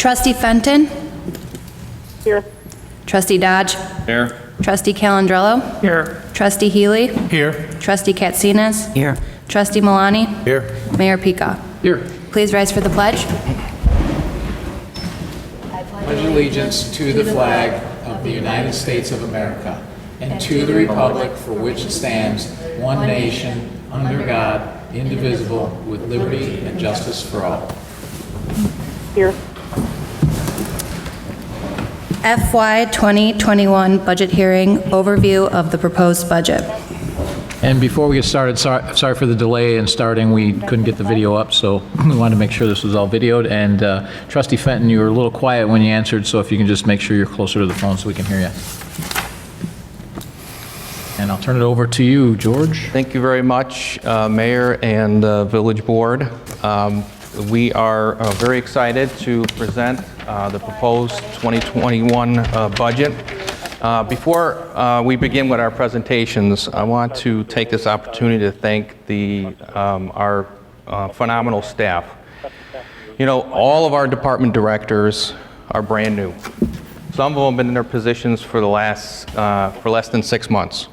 Trustee Fenton? Here. Trustee Dodge? Here. Trustee Calandrello? Here. Trustee Healy? Here. Trustee Katsinas? Here. Trustee Malani? Here. Mayor Peacock? Here. Please rise for the pledge. Pledge allegiance to the flag of the United States of America and to the republic for which it stands, one nation, under God, indivisible, with liberty and justice for all. Here. FY 2021 budget hearing, overview of the proposed budget. And before we get started, sorry for the delay in starting. We couldn't get the video up, so we wanted to make sure this was all videoed. And Trustee Fenton, you were a little quiet when you answered, so if you can just make sure you're closer to the phone so we can hear you. And I'll turn it over to you, George. Thank you very much, Mayor and Village Board. We are very excited to present the proposed 2021 budget. Before we begin with our presentations, I want to take this opportunity to thank our phenomenal staff. You know, all of our department directors are brand new. Some of them have been in their positions for less than 6 months.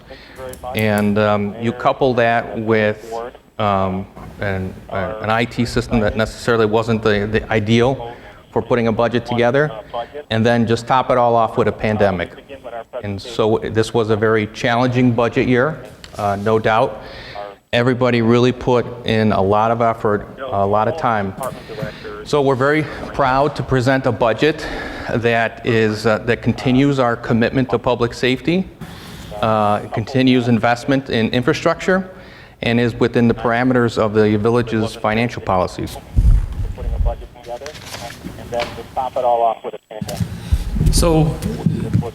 And you couple that with an IT system that necessarily wasn't the ideal for putting a budget together, and then just top it all off with a pandemic. And so this was a very challenging budget year, no doubt. Everybody really put in a lot of effort, a lot of time. So we're very proud to present a budget that continues our commitment to public safety, continues investment in infrastructure, and is within the parameters of the village's financial policies. So,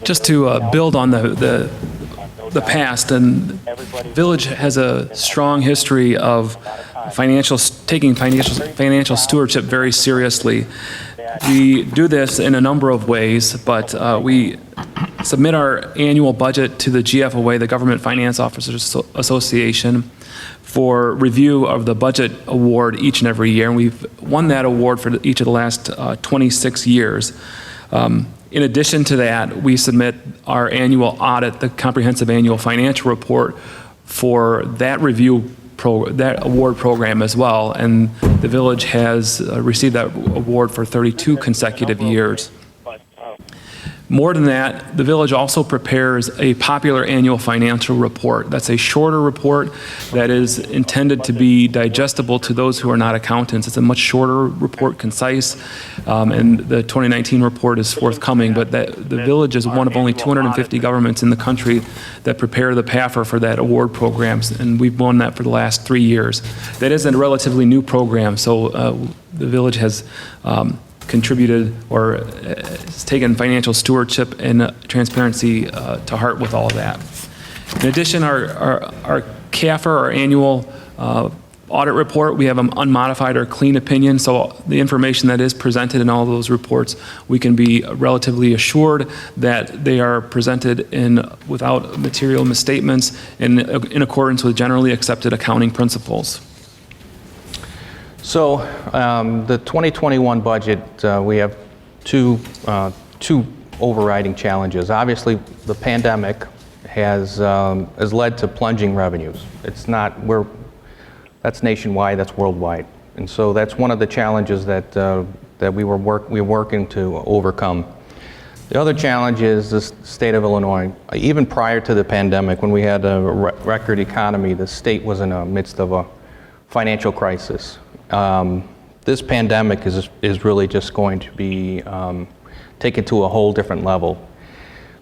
just to build on the past, and Village has a strong history of taking financial stewardship very seriously. We do this in a number of ways, but we submit our annual budget to the GFOA, the Government Finance Officers Association, for review of the budget award each and every year, and we've won that award for each of the last 26 years. In addition to that, we submit our annual audit, the comprehensive annual financial report, for that that award program as well, and the village has received that award for 32 consecutive years. More than that, the village also prepares a popular annual financial report. That's a shorter report that is intended to be digestible to those who are not accountants. It's a much shorter report, concise, and the 2019 report is forthcoming, but the village is one of only 250 governments in the country that prepare the PAFR for that award programs, and we've won that for the last 3 years. That is a relatively new program, so the village has contributed or has taken financial stewardship and transparency to heart with all of that. In addition, our CAFR, our annual audit report, we have an unmodified or clean opinion, so the information that is presented in all of those reports, we can be relatively assured that they are presented without material misstatements and in accordance with generally accepted accounting principles. So the 2021 budget, we have two overriding challenges. Obviously, the pandemic has led to plunging revenues. That's nationwide, that's worldwide, and so that's one of the challenges that we're working to overcome. The other challenge is the state of Illinois. Even prior to the pandemic, when we had a record economy, the state was in the midst of a financial crisis. This pandemic is really just going to be taken to a whole different level.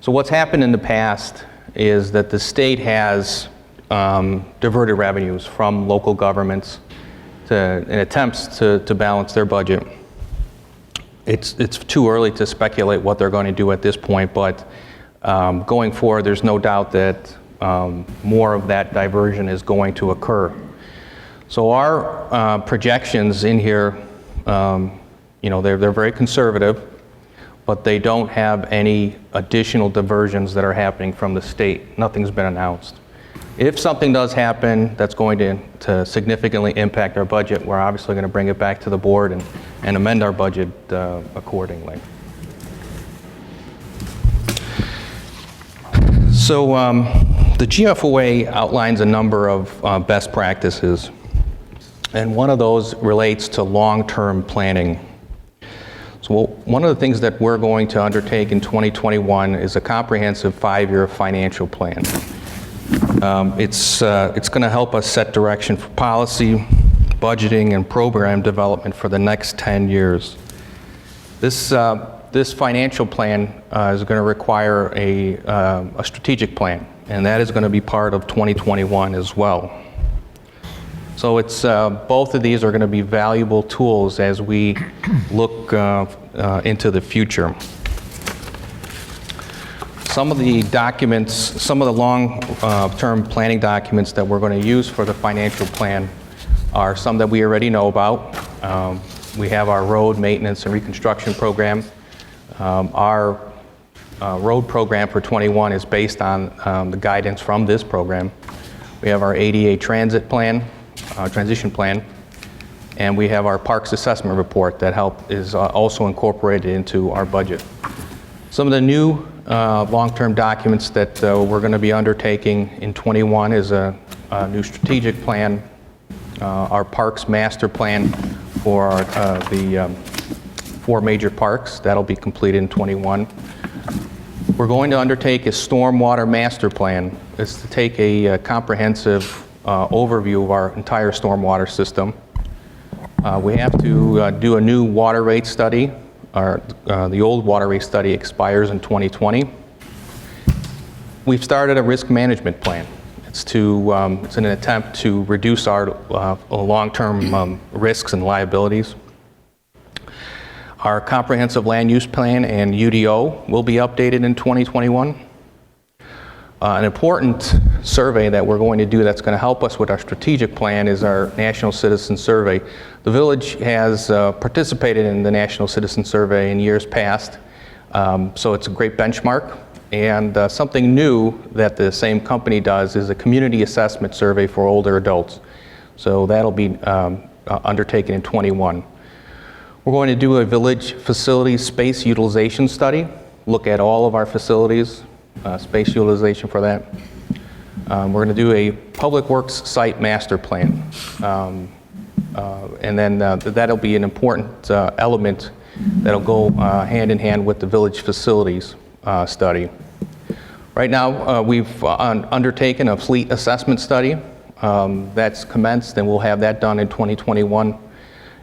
So what's happened in the past is that the state has diverted revenues from local governments in attempts to balance their budget. It's too early to speculate what they're going to do at this point, but going forward, there's no doubt that more of that diversion is going to occur. So our projections in here, they're very conservative, but they don't have any additional diversions that are happening from the state. Nothing's been announced. If something does happen that's going to significantly impact our budget, we're obviously going to bring it back to the board and amend our budget accordingly. So the GFOA outlines a number of best practices, and one of those relates to long-term planning. So one of the things that we're going to undertake in 2021 is a comprehensive 5-year financial plan. It's going to help us set direction for policy, budgeting, and program development for the next 10 years. This financial plan is going to require a strategic plan, and that is going to be part of 2021 as well. So it's both of these are going to be valuable tools as we look into the future. Some of the documents, some of the long-term planning documents that we're going to use for the financial plan are some that we already know about. We have our road maintenance and reconstruction program. Our road program for 21 is based on the guidance from this program. We have our ADA transit plan, transition plan, and we have our parks assessment report that is also incorporated into our budget. Some of the new long-term documents that we're going to be undertaking in 21 is a new strategic plan, our parks master plan for the 4 major parks. That'll be completed in 21. We're going to undertake a stormwater master plan. It's to take a comprehensive overview of our entire stormwater system. We have to do a new water rate study. The old water rate study expires in 2020. We've started a risk management plan. It's an attempt to reduce our long-term risks and liabilities. Our comprehensive land use plan and UDO will be updated in 2021. An important survey that we're going to do that's going to help us with our strategic plan is our National Citizen Survey. The village has participated in the National Citizen Survey in years past, so it's a great benchmark. And something new that the same company does is a community assessment survey for older adults. So that'll be undertaken in 21. We're going to do a village facility space utilization study, look at all of our facilities, space utilization for that. We're going to do a public works site master plan. And then that'll be an important element that'll go hand in hand with the village facilities study. Right now, we've undertaken a fleet assessment study. That's commenced, and we'll have that done in 2021.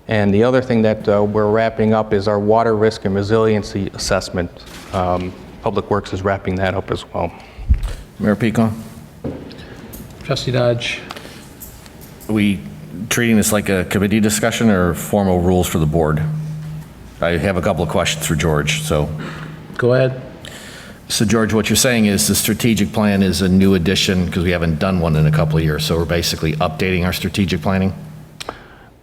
And the other thing that we're wrapping up is our water risk and resiliency assessment. Public Works is wrapping that up as well. Mayor Pecan? Trustee Dodge. Are we treating this like a committee discussion or formal rules for the board? I have a couple of questions for George, so. Go ahead. So George, what you're saying is the strategic plan is a new addition because we haven't done one in a couple of years, so we're basically updating our strategic planning?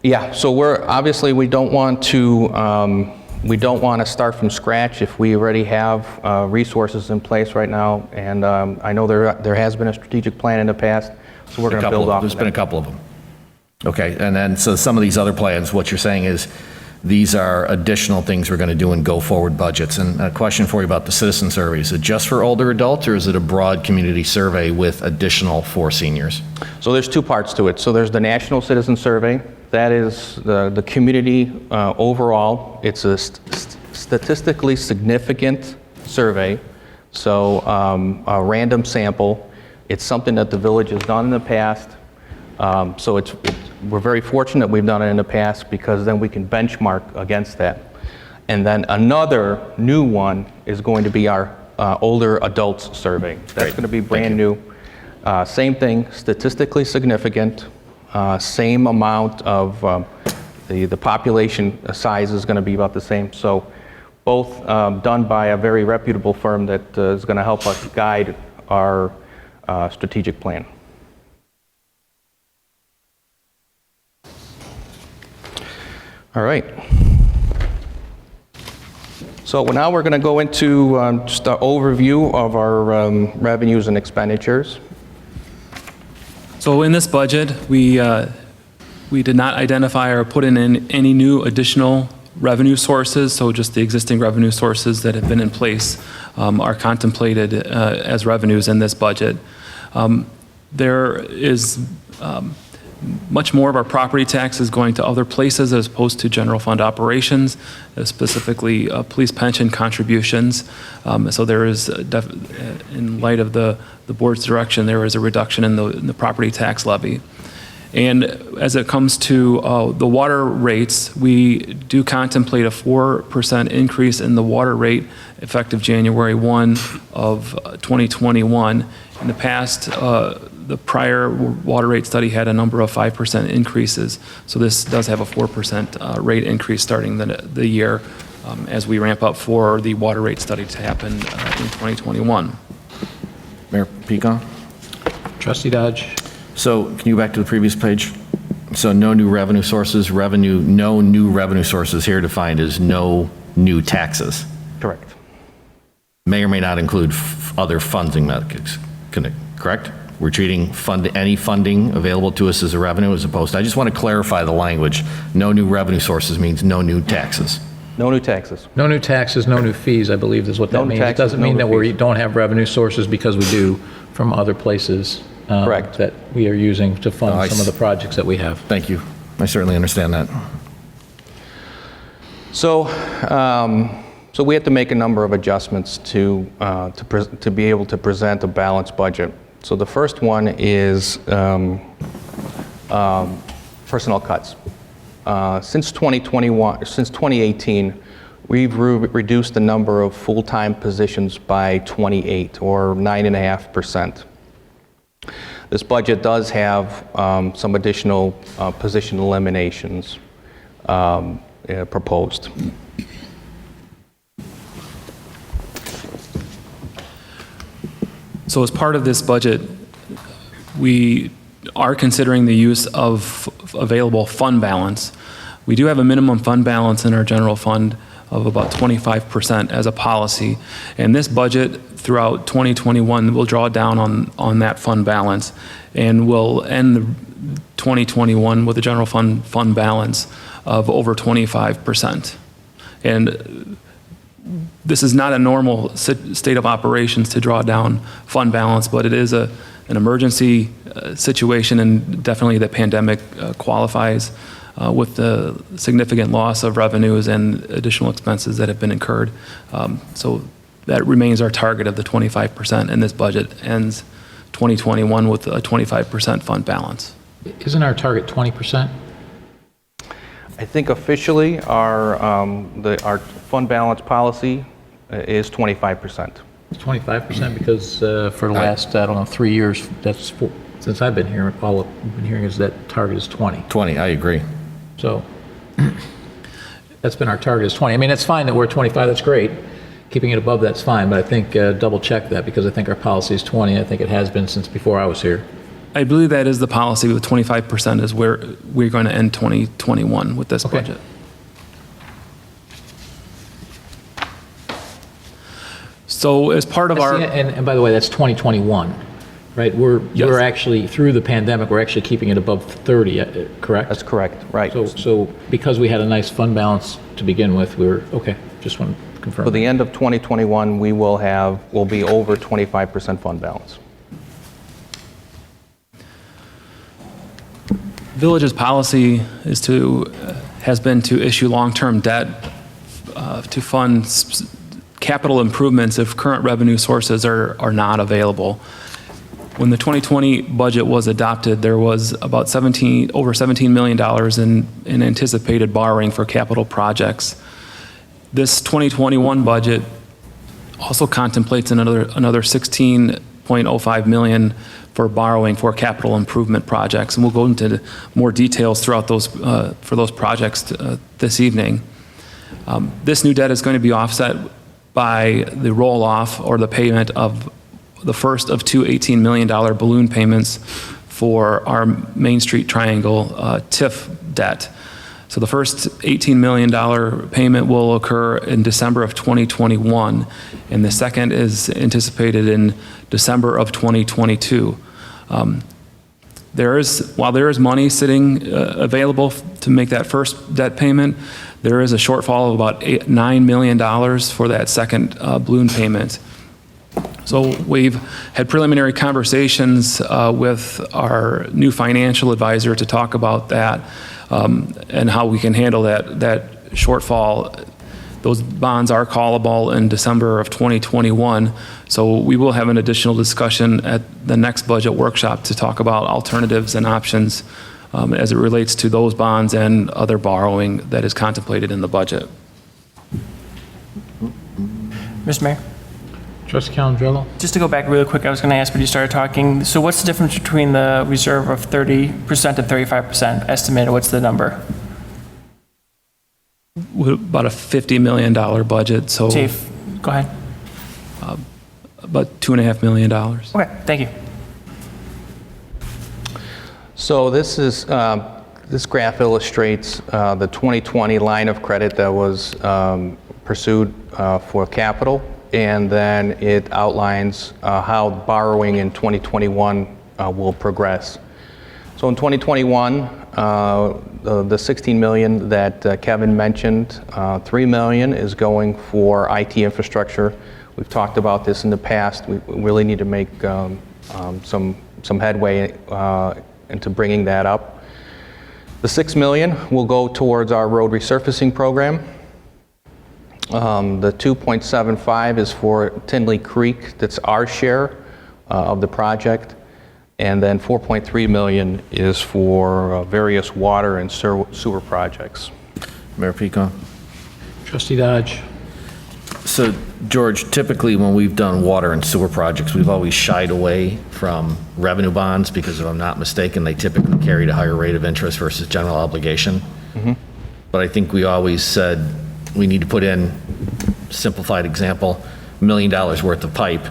Yeah, so we don't want to start from scratch if we already have resources in place right now. And I know there has been a strategic plan in the past, so we're going to build off. There's been a couple of them. Okay, and then so some of these other plans, what you're saying is these are additional things we're going to do in go-forward budgets. And a question for you about the citizen survey. Is it just for older adults, or is it a broad community survey with additional for seniors? So there's 2 parts to it. So there's the National Citizen Survey. That is the community overall. It's a statistically significant survey, so a random sample. It's something that the village has done in the past. So we're very fortunate we've done it in the past because then we can benchmark against that. And then another new one is going to be our older adults survey. That's going to be brand new. Same thing, statistically significant. Same amount of the population size is going to be about the same. So both done by a very reputable firm that is going to help us guide our strategic plan. All right. So now we're going to go into just an overview of our revenues and expenditures. So in this budget, we did not identify or put in any new additional revenue sources, so just the existing revenue sources that have been in place are contemplated as revenues in this budget. There is much more of our property tax is going to other places as opposed to general fund operations, specifically police pension contributions. So there is, in light of the board's direction, there is a reduction in the property tax levy. And as it comes to the water rates, we do contemplate a 4% increase in the water rate effective January 1 of 2021. In the past, the prior water rate study had a number of 5% increases. So this does have a 4% rate increase starting the year as we ramp up for the water rate study to happen in 2021. Mayor Pecan? Trustee Dodge? So can you go back to the previous page? So no new revenue sources, no new revenue sources here defined as no new taxes. Correct. May or may not include other funding methods, correct? We're treating any funding available to us as a revenue as opposed to, I just want to clarify the language. No new revenue sources means no new taxes. No new taxes. No new taxes, no new fees, I believe is what that No new means. It taxes, doesn't no mean new that we fees. don't have revenue sources because we do from other places. Correct. That we are using to fund I some of the projects that we have. Thank you. I certainly understand that. So, so we had to make a number of adjustments to be able to present a balanced budget. So the first one is personnel cuts. Since 2018, we've reduced the number of full-time positions by 28, or 9.5%. This budget does have some additional position eliminations proposed. So as part of this budget, we are considering the use of available fund balance. We do have a minimum fund balance in our general fund of about 25% as a policy. And this budget throughout 2021 will draw down on that fund balance, and will end the 2021 with a general fund balance of over 25%. And this is not a normal state of operations to draw down fund balance, but it is an emergency situation, and definitely the pandemic qualifies with the significant loss of revenues and additional expenses that have been incurred. So that remains our target of the 25%, and this budget ends 2021 with a 25% fund balance. Isn't our target 20%? I think officially our fund balance policy is 25%. It's 25% because for the last, I don't know, 3 years, since I've been here, all I've been hearing is that target is 20. 20, I agree. So that's been our target is 20. I mean, it's fine that we're 25, that's great. Keeping it above, that's fine, but I think double check that because I think our policy is 20. I think it has been since before I was here. I believe that is the policy, with 25% is where we're going to end 2021 with this budget. So as part of our... And by the way, that's 2021, right? Yes. We're actually, through the pandemic, we're actually keeping it above 30, correct? That's correct, right. So because we had a nice fund balance to begin with, we were, okay, just want to confirm. For the end of 2021, we'll be over 25% fund balance. Village's policy has been to issue long-term debt to fund capital improvements if current revenue sources are not available. When the 2020 budget was adopted, there was about over $17 million in anticipated borrowing for capital projects. This 2021 budget also contemplates another $16.05 million for borrowing for capital improvement projects, and we'll go into more details throughout those for those projects this evening. This new debt is going to be offset by the roll-off or the payment of the first of two $18 million balloon payments for our Main Street Triangle TIF debt. So the first $18 million payment will occur in December of 2021, and the second is anticipated in December of 2022. while there is money sitting available to make that first debt payment, there is a shortfall of about $9 million for that second balloon payment. So we've had preliminary conversations with our new financial advisor to talk about that and how we can handle that shortfall. Those bonds are callable in December of 2021, so we will have an additional discussion at the next budget workshop to talk about alternatives and options as it relates to those bonds and other borrowing that is contemplated in the budget. Mr. Mayor, Trustee Calandrello? just to go back really quick, I was going to ask when you started talking, so what's the difference between the reserve of 30% and 35% estimated? What's the number? About a $50 million budget, so Chief, go ahead. about $2.5 million. Okay, thank you. So this is, this graph illustrates the 2020 line of credit that was pursued for capital, and then it outlines how borrowing in 2021 will progress. So in 2021, the 16 million that Kevin mentioned, 3 million is going for IT infrastructure. We've talked about this in the past. We really need to make some headway into bringing that up. The 6 million will go towards our road resurfacing program. The 2.75 is for Tinley Creek. That's our share of the project. And then 4.3 million is for various water and sewer projects. Mayor Pico? Trustee Dodge? So, George, typically when we've done water and sewer projects, we've always shied away from revenue bonds because if I'm not mistaken, they typically carried a higher rate of interest versus general obligation. But I think we always said we need to put in, simplified example, $1 million worth of pipe,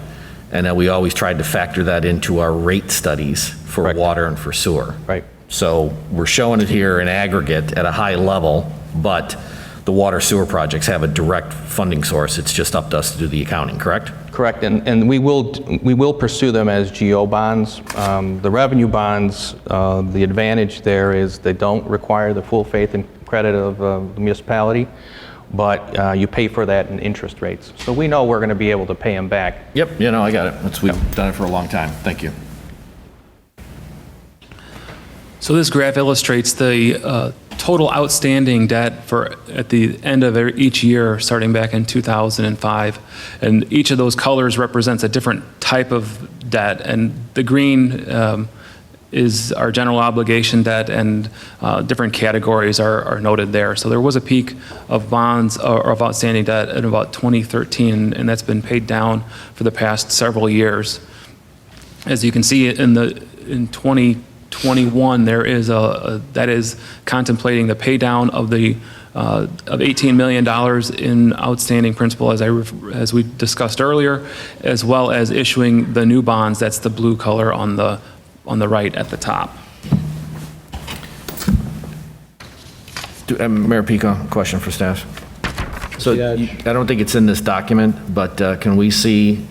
and then we always tried to factor that into our rate studies for Correct. water and for sewer. Right. So we're showing it here in aggregate at a high level, but the water sewer projects have a direct funding source. It's just up to us to do the accounting, correct? Correct, and we will pursue them as GO bonds. The revenue bonds, the advantage there is they don't require the full faith and credit of the municipality, but you pay for that in interest rates. So we know we're going to be able to pay them back. Yep, I got it. We've done it for a long time. Thank you. So this graph illustrates the total outstanding debt at the end of each year, starting back in 2005. And each of those colors represents a different type of debt. And the green is our general obligation debt, and different categories are noted there. So there was a peak of bonds or of outstanding debt in about 2013, and that's been paid down for the past several years. As you can see in 2021, there is that is contemplating the pay down of the of $18 million in outstanding principal, as we discussed earlier, as well as issuing the new bonds. That's the blue color on the right at the top. Mayor Pico, question for staff. So Judge. I don't think it's in this document, but can we see,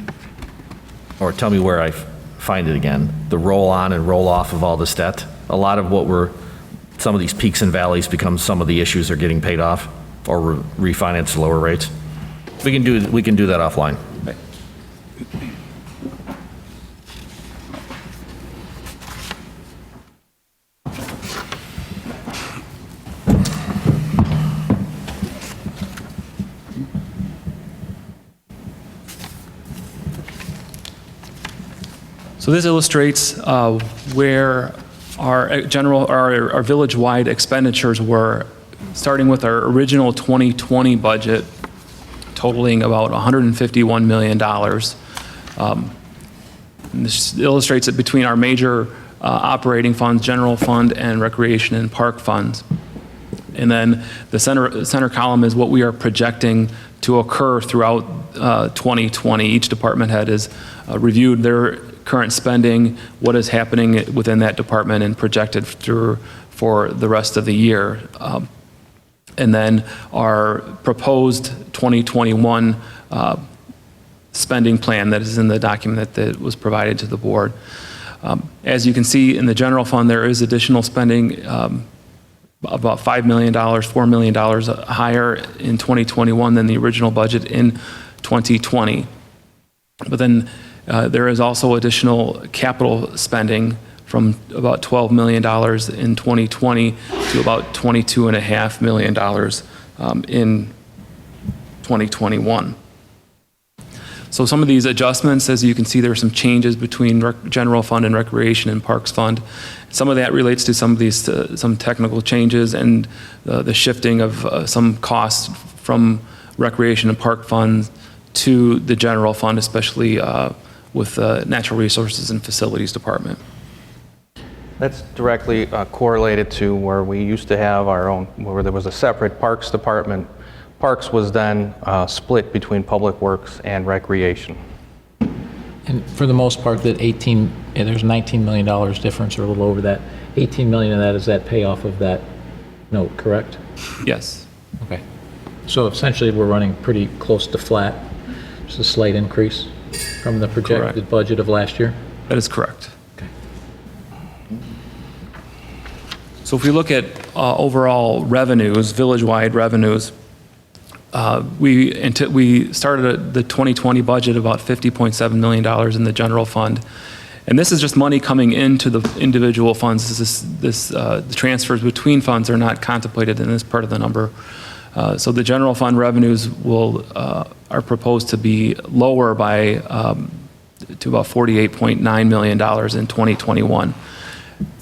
or tell me where I find it again, the roll on and roll off of all this debt? A lot of some of these peaks and valleys become some of the issues are getting paid off or refinanced at lower rates. We can do that offline. So this illustrates where our village-wide expenditures were, starting with our original 2020 budget, totaling about $151 million. And this illustrates it between our major operating funds, general fund, and recreation and park funds. And then the center column is what we are projecting to occur throughout 2020. Each department head has reviewed their current spending, what is happening within that department, and projected for the rest of the year. And then our proposed 2021 spending plan that is in the document that was provided to the board. As you can see in the general fund, there is additional spending, about $5 million, $4 million higher in 2021 than the original budget in 2020. But then there is also additional capital spending from about $12 million in 2020 to about $22.5 million in 2021. So some of these adjustments, as you can see, there are some changes between general fund and recreation and parks fund. Some of that relates to some of these, some technical changes and the shifting of some costs from recreation and park funds to the general fund, especially with the natural resources and facilities department. That's directly correlated to where we used to have our own, where there was a separate parks department. Parks was then split between public works and recreation. And for the most part, that there's $19 million difference or a little over that. 18 million of that is that payoff of that note, correct? Yes. Okay. So essentially, we're running pretty close to flat, just a slight increase from the projected Correct. budget of last year? That is correct. Okay. So if we look at overall revenues, village-wide revenues, we started the 2020 budget about $50.7 million in the general fund. And this is just money coming into the individual funds. The transfers between funds are not contemplated in this part of the number. So the general fund revenues are proposed to be lower by to about $48.9 million in 2021.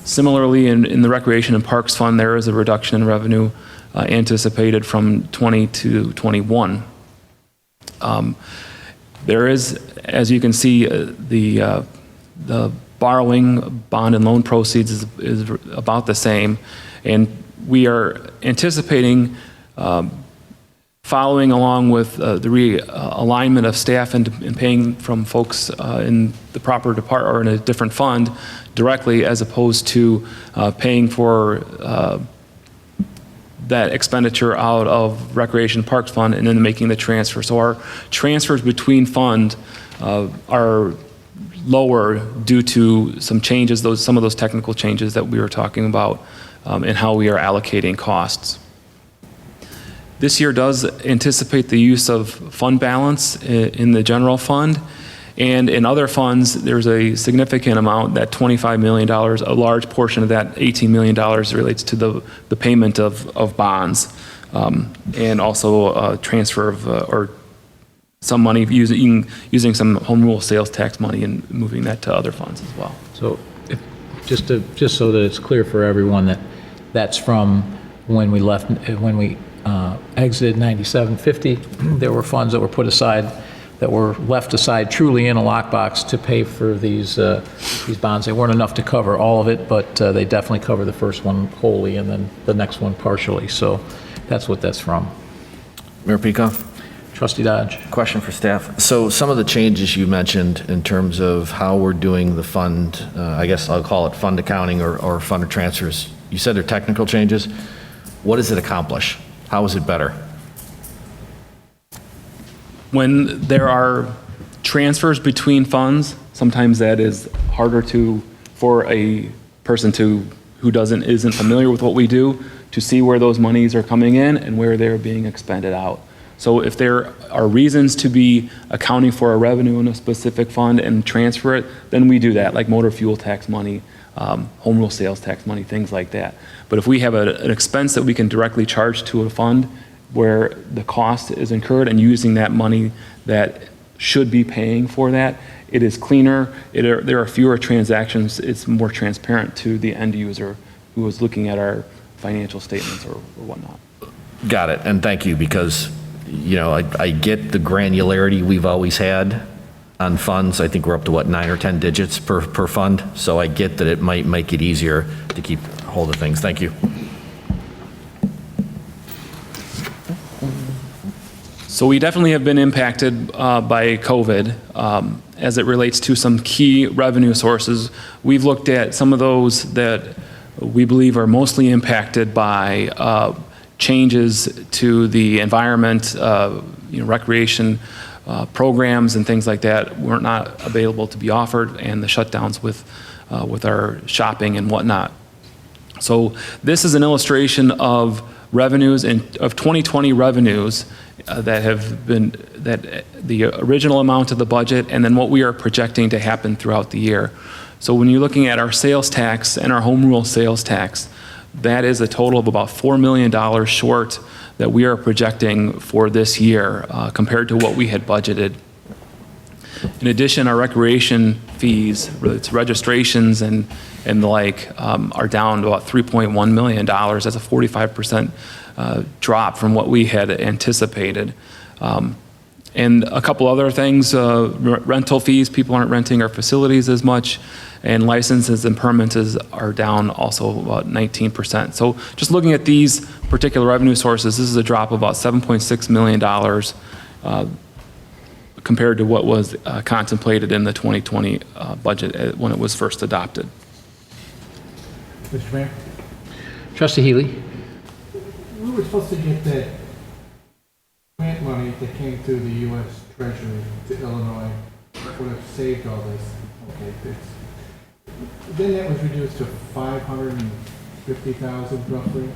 Similarly, in the Recreation and Parks Fund, there is a reduction in revenue anticipated from 20 to 21. There is, as you can see, the borrowing, bond and loan proceeds is about the same, and we are anticipating following along with the realignment of staff and paying from folks in the proper department or in a different fund directly, as opposed to paying for that expenditure out of Recreation Parks Fund and then making the transfer. So our transfers between funds are lower due to some changes, some of those technical changes that we were talking about in how we are allocating costs. This year does anticipate the use of fund balance in the general fund, and in other funds there's a significant amount, that $25 million, a large portion of that $18 million relates to the payment of bonds, and also a transfer of or some money using some home rule sales tax money and moving that to other funds as well. So just so that it's clear for everyone that's from when we exited 9750, there were funds that were put aside, that were left aside truly in a lockbox to pay for these bonds. They weren't enough to cover all of it, but they definitely cover the first one wholly and then the next one partially. So that's what that's from. Mayor Pico? Trustee Dodge. Question for staff. So some of the changes you mentioned in terms of how we're doing the fund, I guess I'll call it fund accounting or fund transfers, you said they're technical changes. What does it accomplish? How is it better? When there are transfers between funds, sometimes that is harder for a person who isn't familiar with what we do to see where those monies are coming in and where they're being expended out. So if there are reasons to be accounting for a revenue in a specific fund and transfer it, then we do that, like motor fuel tax money, home rule sales tax money, things like that. But if we have an expense that we can directly charge to a fund where the cost is incurred and using that money that should be paying for that, it is cleaner, there are fewer transactions, it's more transparent to the end user who is looking at our financial statements or whatnot. Got it, and thank you, because I get the granularity we've always had on funds. I think we're up to, 9 or 10 digits per fund, so I get that it might make it easier to keep hold of things. Thank you. So we definitely have been impacted by COVID as it relates to some key revenue sources. We've looked at some of those that we believe are mostly impacted by changes to the environment, recreation programs and things like that were not available to be offered, and the shutdowns with our shopping and whatnot. So this is an illustration of revenues of 2020 revenues that have been, that the original amount of the budget and then what we are projecting to happen throughout the year. So when you're looking at our sales tax and our home rule sales tax, that is a total of about $4 million short that we are projecting for this year compared to what we had budgeted. In addition, our recreation fees, it's registrations and the like, are down to about $3.1 million. That's a 45% drop from what we had anticipated. And a couple other things, rental fees, people aren't renting our facilities as much, and licenses and permits are down also about 19%. So just looking at these particular revenue sources, this is a drop of about $7.6 million compared to what was contemplated in the 2020 budget when it was first adopted. Mr. Mayor, Trustee Healy? we were supposed to get that grant money that came through the U.S. Treasury to Illinois. Would have saved all this. Okay, then that was reduced to $550,000 roughly.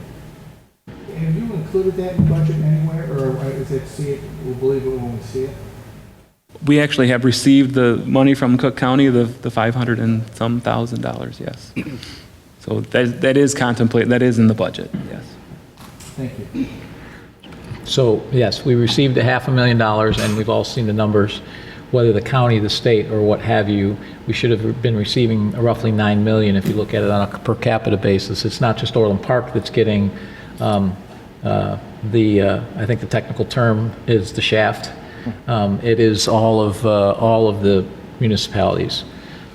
Have you included that in the budget anywhere, or is it see it? We'll believe it when we see it. We actually have received the money from Cook County, the $500 and some thousand, yes. So that is contemplated, that is in the budget, yes. Thank you. So, yes, we received $500,000, and we've all seen the numbers. Whether the county, the state, or what have you, we should have been receiving roughly $9 million if you look at it on a per capita basis. It's not just Orland Park that's getting I think the technical term is the shaft. It is all of the municipalities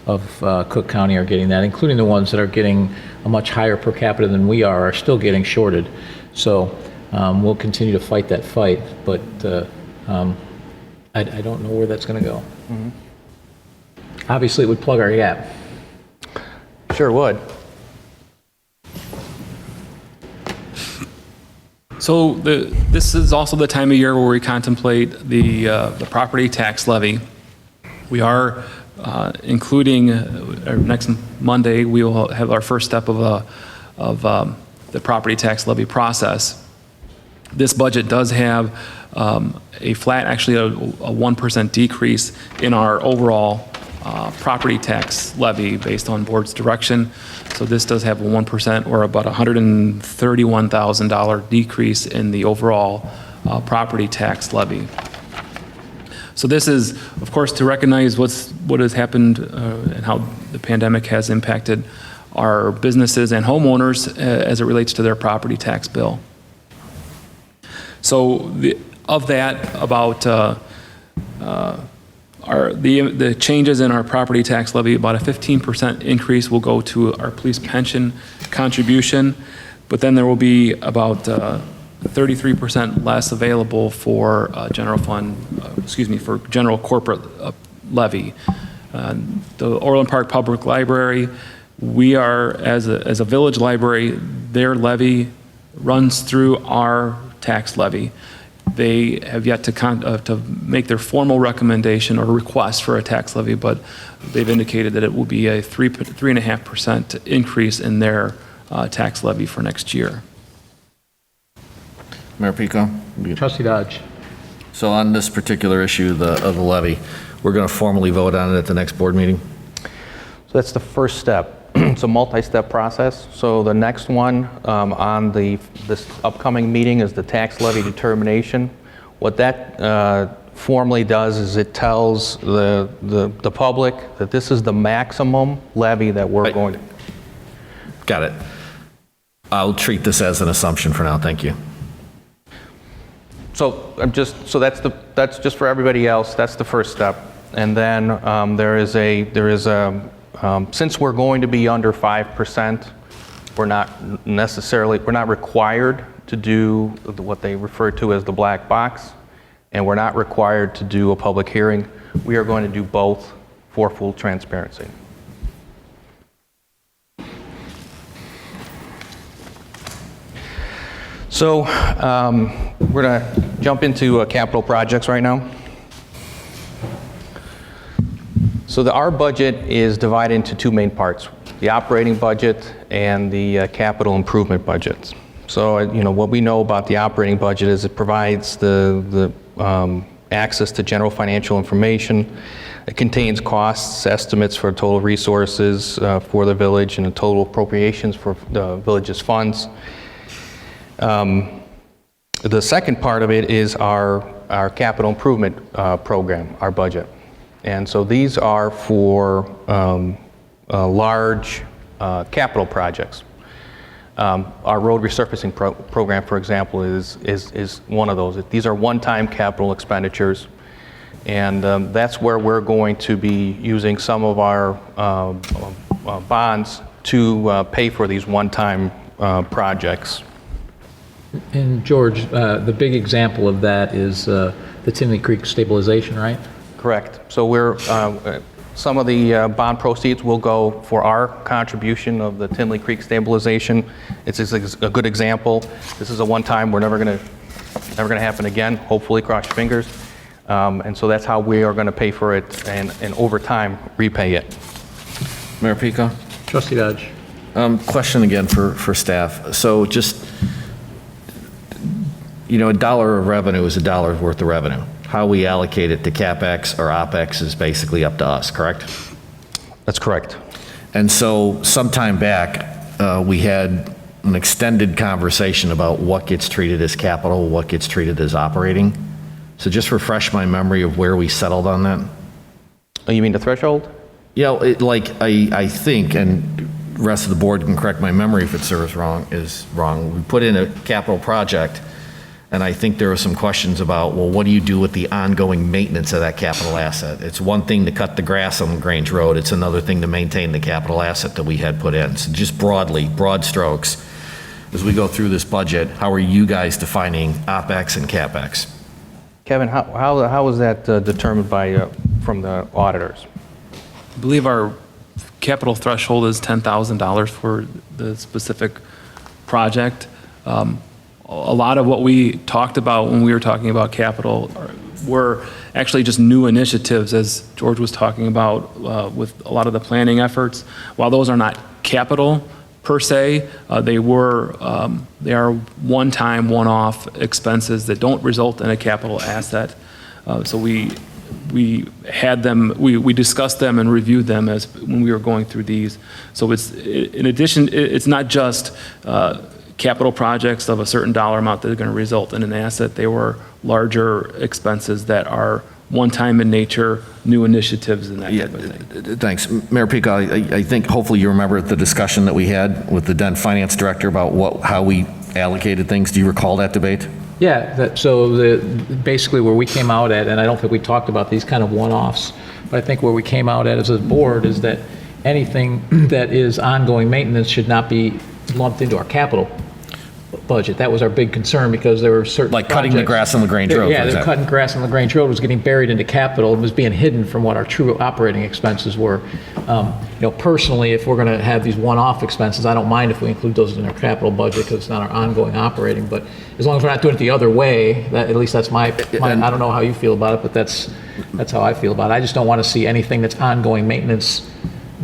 of Cook County are getting that, including the ones that are getting a much higher per capita than we are still getting shorted. So we'll continue to fight that fight, but I don't know where that's going to go. Mm-hmm. Obviously, it would plug our gap. Sure would. So this is also the time of year where we contemplate the property tax levy. We are including next Monday, we will have our first step of the property tax levy process. This budget does have a flat, actually a 1% decrease in our overall property tax levy based on board's direction. So this does have a 1% or about $131,000 decrease in the overall property tax levy. So this is, of course, to recognize what has happened and how the pandemic has impacted our businesses and homeowners as it relates to their property tax bill. So of that, about the changes in our property tax levy, about a 15% increase will go to our police pension contribution, but then there will be about 33% less available for general corporate levy. The Orland Park Public Library, we are, as a village library, their levy runs through our tax levy. They have yet to make their formal recommendation or request for a tax levy, but they've indicated that it will be a 3.5% increase in their tax levy for next year. Mayor Pico? Trustee Dodge. So on this particular issue of the levy, we're going to formally vote on it at the next board meeting? So that's the first step. It's a multi-step process. So the next one on this upcoming meeting is the tax levy determination. What that formally does is it tells the public that this is the maximum levy that we're going to. Got it. I'll treat this as an assumption for now. Thank you. So that's just for everybody else. That's the first step, and then there is since we're going to be under 5%, we're not required to do what they refer to as the black box, and we're not required to do a public hearing. We are going to do both for full transparency. So we're going to jump into capital projects right now. So our budget is divided into two main parts, the operating budget and the capital improvement budgets. So, what we know about the operating budget is it provides the access to general financial information. It contains costs, estimates for total resources for the village and the total appropriations for the village's funds. The second part of it is our capital improvement program, our budget. And so these are for large capital projects. Our road resurfacing program, for example, is one of those. These are one-time capital expenditures, and that's where we're going to be using some of our bonds to pay for these one-time projects. And George, the big example of that is the Tinley Creek stabilization, right? Correct. So we're some of the bond proceeds will go for our contribution of the Tinley Creek stabilization. It's a good example. This is a one-time. We're never going to happen again. Hopefully, cross your fingers. And so that's how we are going to pay for it, and over time repay it. Mayor Pico? Trustee Dodge. Question again for staff. So just, a dollar of revenue is a dollar's worth of revenue. How we allocate it to CapEx or OpEx is basically up to us, correct? That's correct. And so sometime back, we had an extended conversation about what gets treated as capital, what gets treated as operating. So just refresh my memory of where we settled on that. Oh, you mean the threshold? Yeah, I think, and the rest of the board can correct my memory if it serves wrong. We put in a capital project, and I think there were some questions about, well, what do you do with the ongoing maintenance of that capital asset? It's one thing to cut the grass on Grange Road. It's another thing to maintain the capital asset that we had put in. So just broad strokes, as we go through this budget, how are you guys defining OpEx and CapEx? Kevin, how was that determined from the auditors? I believe our capital threshold is $10,000 for the specific project. A lot of what we talked about when we were talking about capital were actually just new initiatives, as George was talking about with a lot of the planning efforts. While those are not capital per se, they are one-time, one-off expenses that don't result in a capital asset. So we had them, we discussed them and reviewed them as when we were going through these. So it's, in addition, it's not just capital projects of a certain dollar amount that are going to result in an asset. They were larger expenses that are one-time in nature, new initiatives and that type of thing. Thanks. Mayor Pico, I think hopefully you remember the discussion that we had with the then finance director about how we allocated things. Do you recall that debate? Yeah, basically where we came out at, and I don't think we talked about these kind of one-offs, but I think where we came out at as a board is that anything that is ongoing maintenance should not be lumped into our capital budget. That was our big concern because there were certain Like cutting the grass on LaGrange Road, Yeah, for the example. cutting grass on LaGrange Road was getting buried into capital and was being hidden from what our true operating expenses were. Personally, if we're going to have these one-off expenses, I don't mind if we include those in our capital budget because it's not our ongoing operating, but as long as we're not doing it the other way, at least that's my I don't know how you feel about it, but that's how I feel about it. I just don't want to see anything that's ongoing maintenance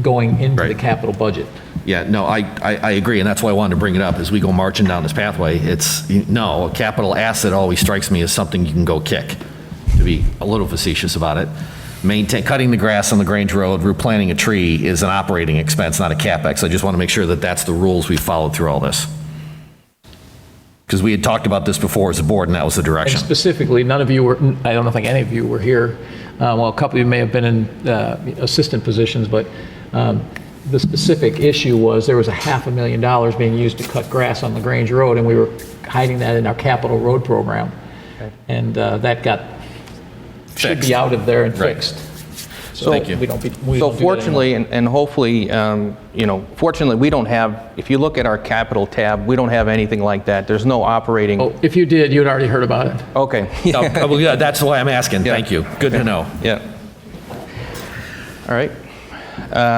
going into the capital budget. Yeah, no, I agree, and that's why I wanted to bring it up. As we go marching down this pathway, a capital asset always strikes me as something you can go kick, to be a little facetious about it. Cutting the grass on LaGrange Road, replanting a tree is an operating expense, not a CapEx. I just want to make sure that that's the rules we followed through all this. Because we had talked about this before as a board, and that was the direction. And specifically, none of you were, I don't think any of you were here. Well, a couple of you may have been in assistant positions, but the specific issue was there was $500,000 being used to cut grass on LaGrange Road, and we were hiding that in our capital road program. Okay. And that should be out of there and fixed. So thank you. We don't Fortunately, and hopefully, fortunately, we don't have, if you look at our capital tab, we don't have anything like that. There's no operating. Oh, if you did, you'd already heard about it. Okay. Yeah, that's why I'm asking. Yeah. Thank you. Good to know. Yeah. All right.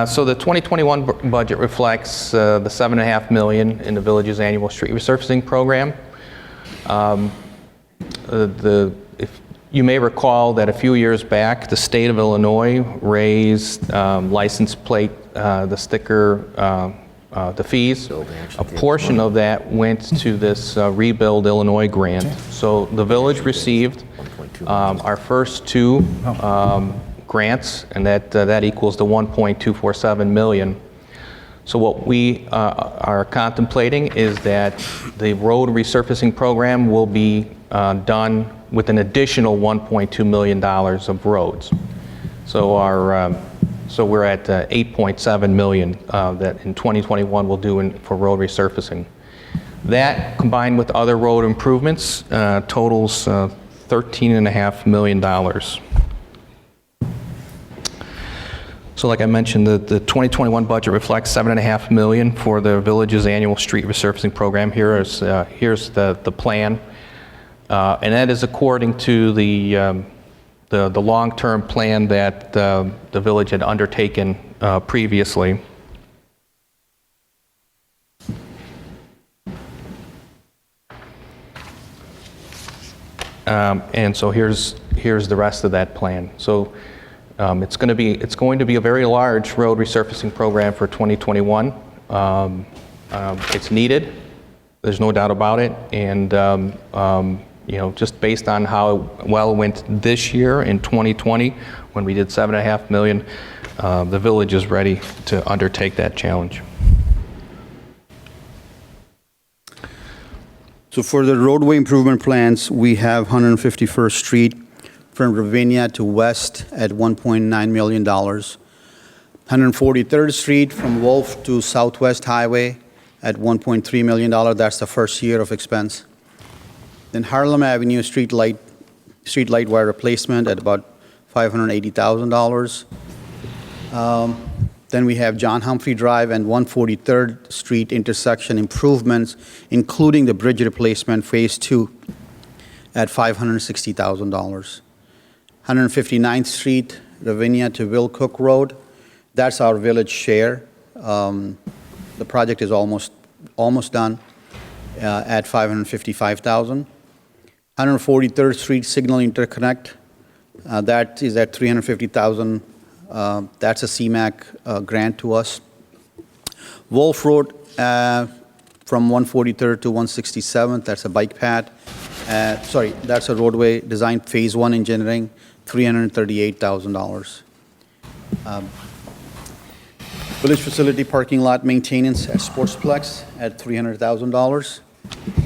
So the 2021 budget reflects the $7.5 million in the village's annual street resurfacing program. If You may recall that a few years back, the state of Illinois raised license plate, the sticker, the fees. A portion of that went to this Rebuild Illinois grant. So the village received our first two grants, and that equals the 1.247 million. So what we are contemplating is that the road resurfacing program will be done with an additional $1.2 million of roads. So so we're at 8.7 million that in 2021 we'll do for road resurfacing. That combined with other road improvements totals $13.5 million. So like I mentioned, the 2021 budget reflects $7.5 million for the village's annual street resurfacing program. Here's the plan. And that is according to the long-term plan that the village had undertaken previously. And so here's the rest of that plan. So it's going to be a very large road resurfacing program for 2021. It's needed. There's no doubt about it. And you know, just based on how well it went this year in 2020, when we did $7.5 million, the village is ready to undertake that challenge. So for the roadway improvement plans, we have 151st Street from Ravinia to West at $1.9 million. 143rd Street from Wolf to Southwest Highway at $1.3 million. That's the first year of expense. Then Harlem Avenue street light wire replacement at about $580,000. Then we have John Humphrey Drive and 143rd Street intersection improvements, including the bridge replacement phase 2 at $560,000. 159th Street, Ravinia to Will Cook Road. That's our village share. The project is almost done at $555,000. 143rd Street Signal Interconnect, that is at $350,000. That's a CMAQ grant to us. Wolf Road from 143rd to 167th, that's a bike path. That's a roadway design phase 1 engineering, $338,000. Village facility parking lot maintenance at Sportsplex at $300,000.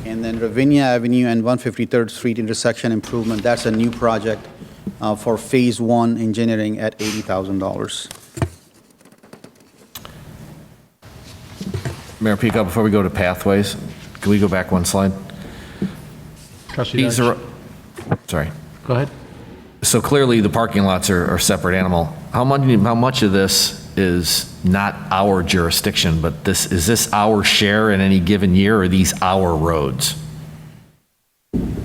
And then Ravinia Avenue and 153rd Street intersection improvement, that's a new project for phase 1 engineering at $80,000. Mayor Pico, before we go to pathways, can we go back one slide? Trustee These Dutch. Sorry. Go ahead. So clearly, the parking lots are a separate animal. How much of this is not our jurisdiction, but is this our share in any given year, or are these our roads?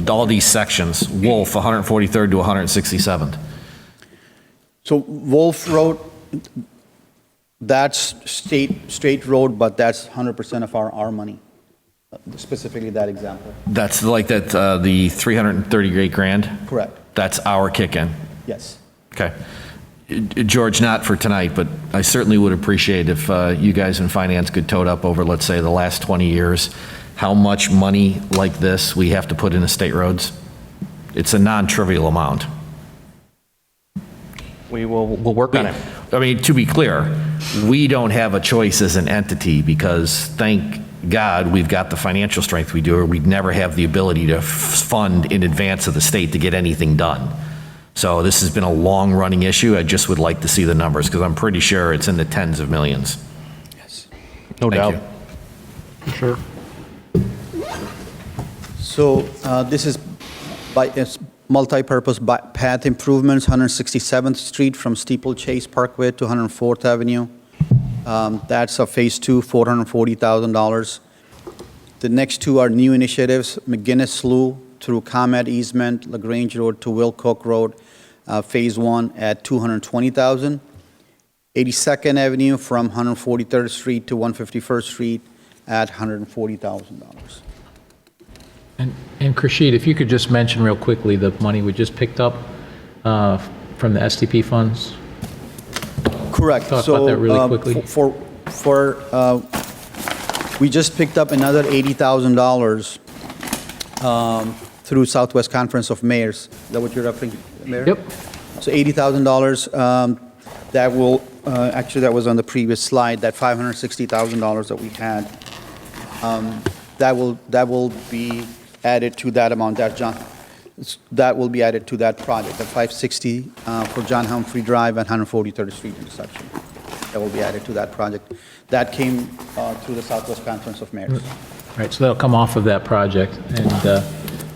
All these sections, Wolf, 143rd to 167th. So Wolf Road, that's state road, but that's 100% of our money, specifically that example. That's like that, the 338 grand? Correct. That's our kick-in? Yes. Okay. George, not for tonight, but I certainly would appreciate if you guys in finance could tote up over, let's say, the last 20 years, how much money like this we have to put into state roads. It's a non-trivial amount. We'll work on it. I mean, to be clear, we don't have a choice as an entity because, thank God, we've got the financial strength we do, or we'd never have the ability to fund in advance of the state to get anything done. So this has been a long-running issue. I just would like to see the numbers because I'm pretty sure it's in the tens of millions. Yes. No doubt. you. Sure. So this is multi-purpose path improvements, 167th Street from Steeplechase Parkway to 104th Avenue. That's a phase 2, $440,000. The next two are new initiatives, McGinnis Slough through ComEd easement, LaGrange Road to Will Cook Road, phase 1 at $220,000. 82nd Avenue from 143rd Street to 151st Street at $140,000. And Krashid, if you could just mention real quickly the money we just picked up from the STP funds. Correct. Talk about that really quickly. We just picked up another $80,000 through Southwest Conference of Mayors. Is that what you're referring to, Mayor? Yep. So $80,000, that will, actually, that was on the previous slide, that $560,000 that we had, that will be added to that amount, that will be added to that project, the 560 for John Humphrey Drive and 143rd Street intersection. That will be added to that project. That came through the Southwest Conference of Mayors. Right, so that'll come off of that project.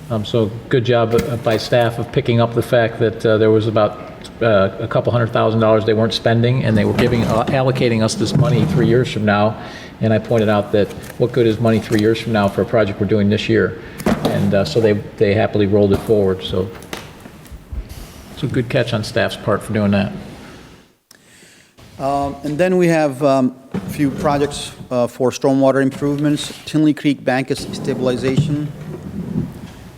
And so good job by staff of picking up the fact that there was about a couple $100,000 they weren't spending, and they were allocating us this money 3 years from now. And I pointed out that what good is money 3 years from now for a project we're doing this year? And so they happily rolled it forward. So it's a good catch on staff's part for doing that. And then we have a few projects for stormwater improvements. Tinley Creek Bank stabilization,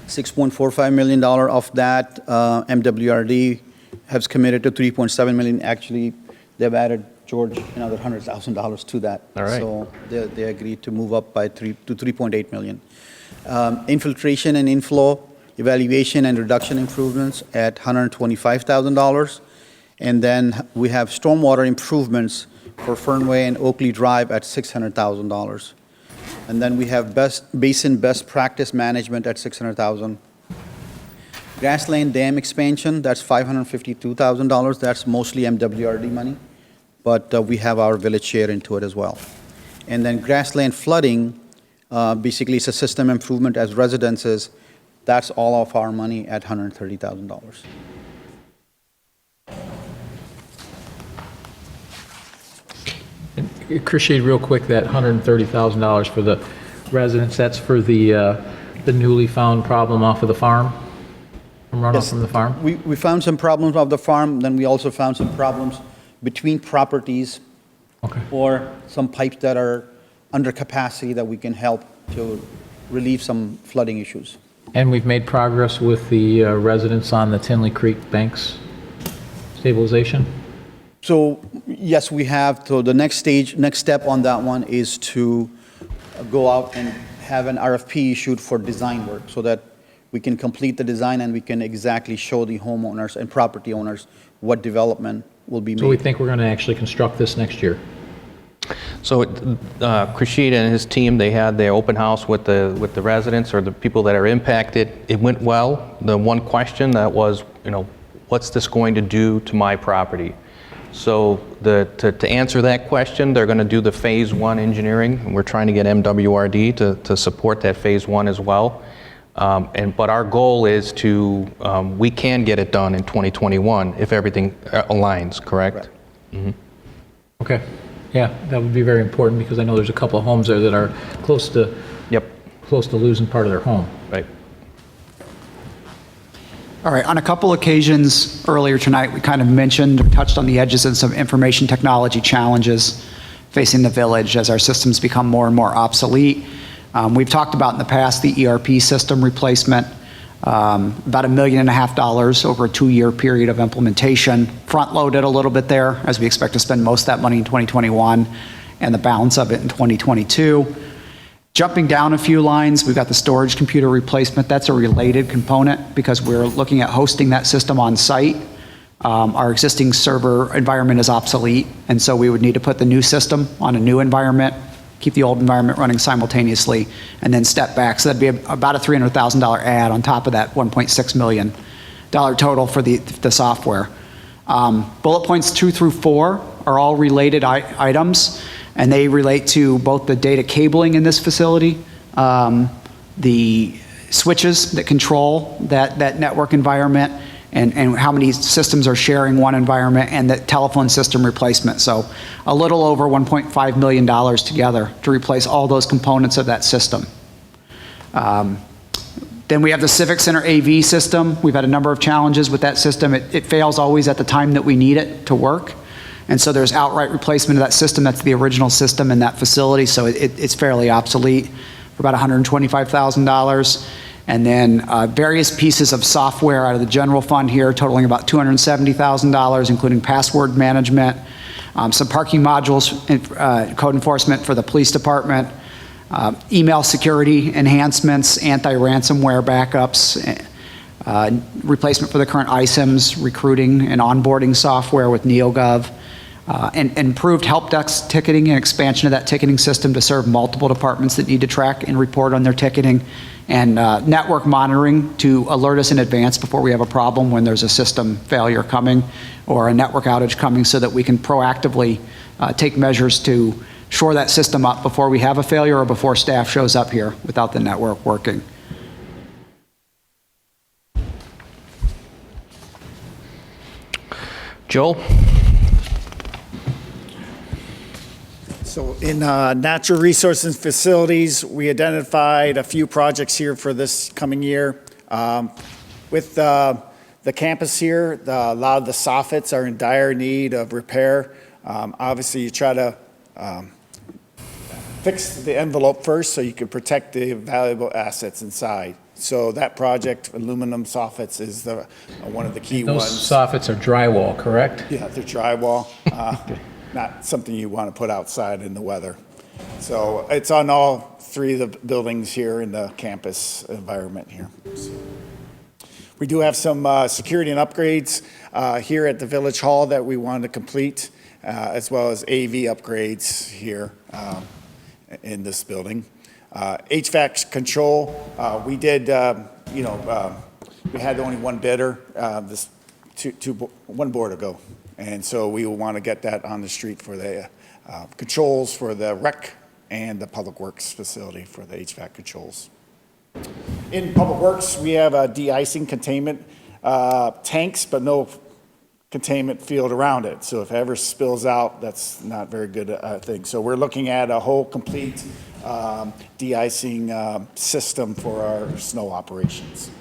$6.45 million. Of that, MWRD has committed to $3.7 million. Actually, they've added, George, another $100,000 to that. All right. So they agreed to move up by to $3.8 million. Infiltration and inflow evaluation and reduction improvements at $125,000. And then we have stormwater improvements for Fernway and Oakley Drive at $600,000. And then we have basin best practice management at $600,000. Grassland Dam expansion, that's $552,000. That's mostly MWRD money, but we have our village share into it as well. And then grassland flooding, basically it's a system improvement as residences. That's all of our money at $130,000. Krishid, real quick, that $130,000 for the residents, that's for the newly found problem off of the farm, from runoff Yes. from the farm? We found some problems off the farm, then we also found some problems between properties. Okay. Or some pipes that are under capacity that we can help to relieve some flooding issues. And we've made progress with the residents on the Tinley Creek banks stabilization? So, yes, we have. So the next step on that one is to go out and have an RFP issued for design work so that we can complete the design and we can exactly show the homeowners and property owners what development will be made. So we think we're going to actually construct this next year? So Krishid and his team, they had their open house with the residents or the people that are impacted. It went well. The one question that was, what's this going to do to my property? So to answer that question, they're going to do the phase 1 engineering, and we're trying to get MWRD to support that phase 1 as well. But our goal is we can get it done in 2021 if everything aligns, correct? Mm-hmm. Okay. Yeah, that would be very important because I know there's a couple of homes there that are close to losing part of their home. Right. All right, on a couple occasions earlier tonight, we kind of mentioned or touched on the edges of some information technology challenges facing the village as our systems become more and more obsolete. We've talked about in the past the ERP system replacement, about $1.5 million over a 2-year period of implementation, front-loaded a little bit there as we expect to spend most of that money in 2021 and the balance of it in 2022. Jumping down a few lines, we've got the storage computer replacement. That's a related component because we're looking at hosting that system on site. Our existing server environment is obsolete, and so we would need to put the new system on a new environment, keep the old environment running simultaneously, and then step back. So that'd be about a $300,000 add on top of that $1.6 million total for the software. Bullet points 2 through 4 are all related items, and they relate to both the data cabling in this facility, the switches that control that network environment, and how many systems are sharing one environment, and the telephone system replacement. So a little over $1.5 million together to replace all those components of that system. Then we have the Civic Center AV system. We've had a number of challenges with that system. It fails always at the time that we need it to work. And so there's outright replacement of that system. That's the original system in that facility. So it's fairly obsolete for about $125,000. And then various pieces of software out of the general fund here totaling about $270,000, including password management, some parking modules, code enforcement for the police department, email security enhancements, anti-ransomware backups, replacement for the current iSIMS, recruiting and onboarding software with NeoGov, and improved help desk ticketing and expansion of that ticketing system to serve multiple departments that need to track and report on their ticketing, and network monitoring to alert us in advance before we have a problem when there's a system failure coming or a network outage coming, so that we can proactively take measures to shore that system up before we have a failure or before staff shows up here without the network working. Joel? So in natural resources and facilities, we identified a few projects here for this coming year. With the campus here, a lot of the soffits are in dire need of repair. Obviously, you try to fix the envelope first so you can protect the valuable assets inside. So that project, aluminum soffits, is one of the key Those ones. soffits are drywall, correct? Yeah, they're drywall. Not something you want to put outside in the weather. So it's on all three of the buildings here in the campus environment here. We do have some security and upgrades here at the Village Hall that we wanted to complete, as well as AV upgrades here in this building. HVAC control, we did, we had only one bidder one board ago. And so we will want to get that on the street for the controls for the rec and the Public Works facility for the HVAC controls. In Public Works, we have a de-icing containment tanks, but no containment field around it. So if it ever spills out, that's not very good thing. So we're looking at a whole complete de-icing system for our snow operations.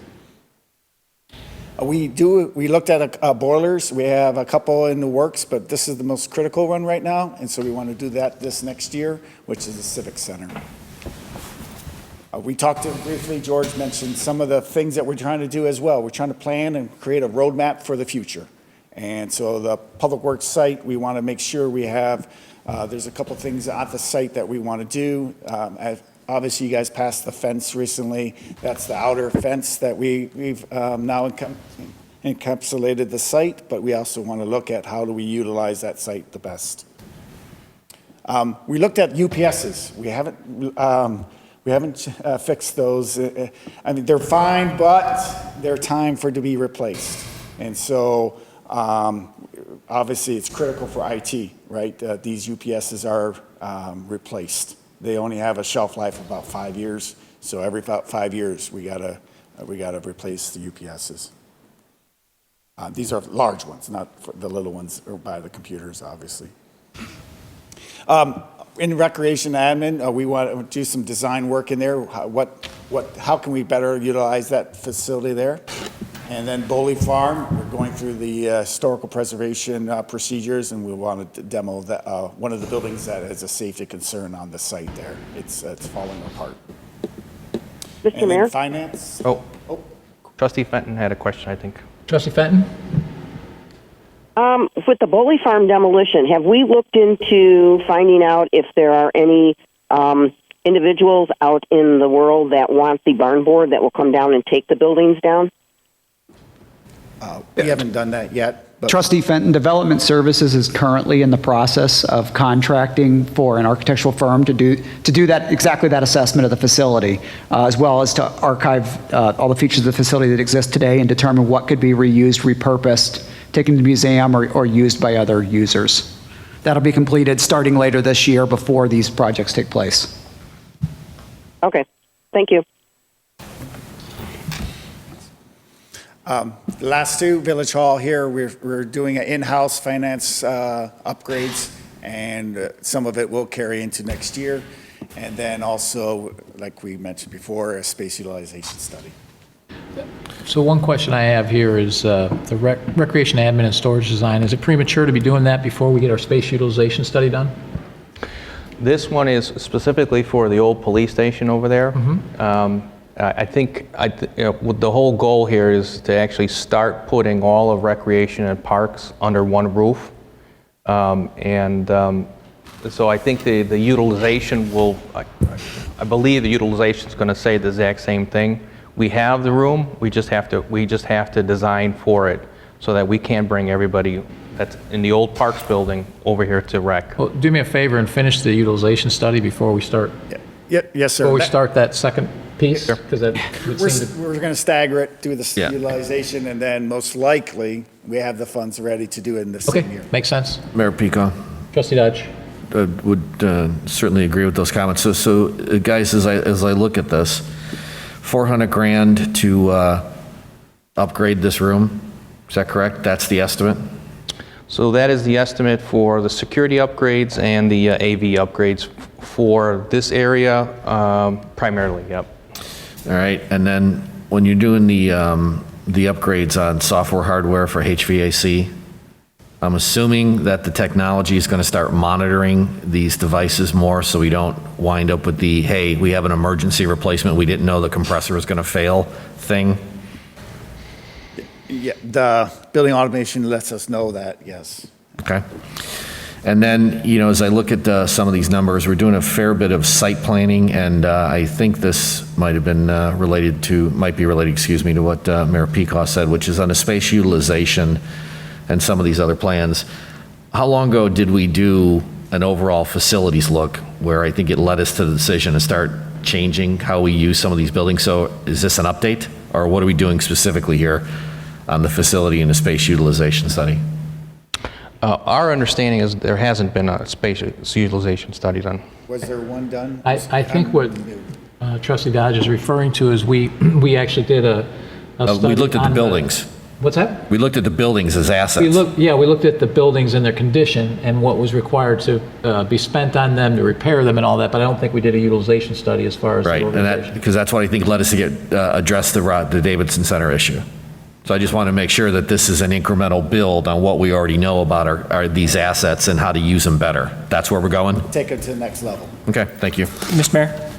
We looked at boilers. We have a couple in the works, but this is the most critical one right now, and so we want to do that this next year, which is the Civic Center. We talked briefly, George mentioned some of the things that we're trying to do as well. We're trying to plan and create a roadmap for the future. And so the Public Works site, we want to make sure we have, there's a couple things at the site that we want to do. Obviously, you guys passed the fence recently. That's the outer fence that we've now encapsulated the site, but we also want to look at how do we utilize that site the best. We looked at UPSs. We haven't fixed those. I mean, they're fine, but they're time for to be replaced. And so, obviously, it's critical for IT, right? These UPSs are replaced. They only have a shelf life of about 5 years, so every about 5 years we gotta replace the UPSs. These are large ones, not the little ones or by the computers, obviously. In recreation admin, we want to do some design work in there. How can we better utilize that facility there? And then Bowley Farm, we're going through the historical preservation procedures, and we want to demo one of the buildings that has a safety concern on the site there. It's falling apart. Mr. Mayor? Finance? Oh, Trustee Fenton had a question, I think. Trustee Fenton? With the Bowley Farm demolition, have we looked into finding out if there are any individuals out in the world that want the barn board that will come down and take the buildings down? We haven't done that yet. But Trustee Fenton, Development Services is currently in the process of contracting for an architectural firm to do that, exactly that assessment of the facility, as well as to archive all the features of the facility that exist today and determine what could be reused, repurposed, taken to the museum, or used by other users. That'll be completed starting later this year before these projects take place. Okay, thank you. The last two, Village Hall here, we're doing an in-house finance upgrades, and some of it will carry into next year. And then also, like we mentioned before, a space utilization study. So one question I have here is the recreation admin and storage design. Is it premature to be doing that before we get our space utilization study done? This one is specifically for the old police station over there. I think with the whole goal here is to actually start putting all of recreation and parks under one roof. So I think the utilization will, I believe the utilization is going to say the exact same thing. We have the room, we just have to design for it so that we can bring everybody that's in the old Parks building over here to rec. Well, do me a favor and finish the utilization study before we start. Yes, sir. Before we start that second piece, Sure. because that would seem to. We're going to stagger it, do the Yeah. utilization, and then most likely, we have the funds ready to do it in the same year. Okay, makes sense. Mayor Pico. Trustee Dodge. Would certainly agree with those comments. So guys, as I look at this, 400 grand to upgrade this room, is that correct? That's the estimate? So that is the estimate for the security upgrades and the AV upgrades for this area primarily, yep. All right, and then when you're doing the upgrades on software, hardware for HVAC, I'm assuming that the technology is going to start monitoring these devices more so we don't wind up with the, hey, we have an emergency replacement, we didn't know the compressor was going to fail thing. Yeah, the building automation lets us know that, yes. Okay. And then, as I look at some of these numbers, we're doing a fair bit of site planning, and I think this might be related, to what Mayor Peacock said, which is on the space utilization and some of these other plans. How long ago did we do an overall facilities look where I think it led us to the decision to start changing how we use some of these buildings? So is this an update, or what are we doing specifically here on the facility and the space utilization study? Our understanding is there hasn't been a space utilization study done. Was there one done? I think what Trustee Dodge is referring to is we actually did a study. We looked at the on buildings. What's that? We looked at the buildings as assets. We looked at the buildings and their condition and what was required to be spent on them, to repair them and all that, but I don't think we did a utilization study as far as the Right, organization. because that's what I think led us to get address the Davidson Center issue. So I just want to make sure that this is an incremental build on what we already know about these assets and how to use them better. That's where we're going? Take it to the next level. Okay, thank you. Mr. Mayor?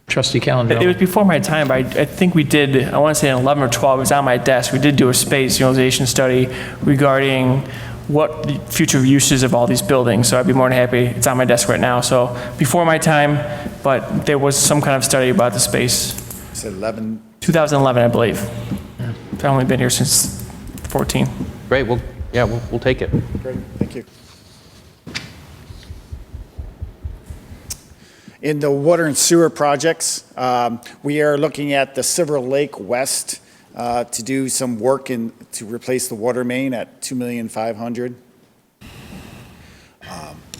Trustee Calendar. It was before my time, but I think we did, I want to say in 11 or 12, it was on my desk, we did do a space utilization study regarding what the future uses of all these buildings, so I'd be more than happy, it's on my desk right now, so before my time, but there was some kind of study about the space. You said 11? 2011, I believe. I've only been here since 14. Great, we'll take it. Great, thank you. In the water and sewer projects, we are looking at the Silver Lake West to do some work to replace the water main at $2,500,000.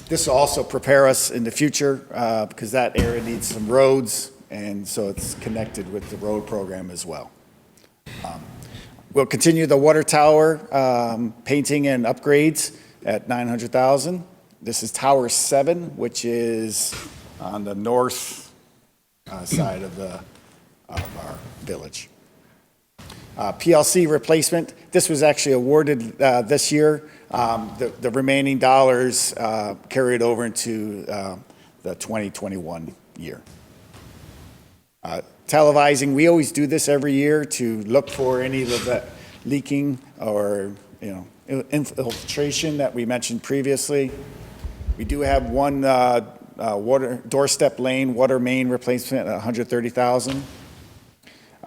This will also prepare us in the future because that area needs some roads, and so it's connected with the road program as well. We'll continue the water tower painting and upgrades at $900,000. This is Tower 7, which is on the north side of our village. PLC replacement, this was actually awarded this year. The remaining dollars carried over into the 2021 year. Televising, we always do this every year to look for any of that leaking or infiltration that we mentioned previously. We do have one water doorstep lane water main replacement at $130,000.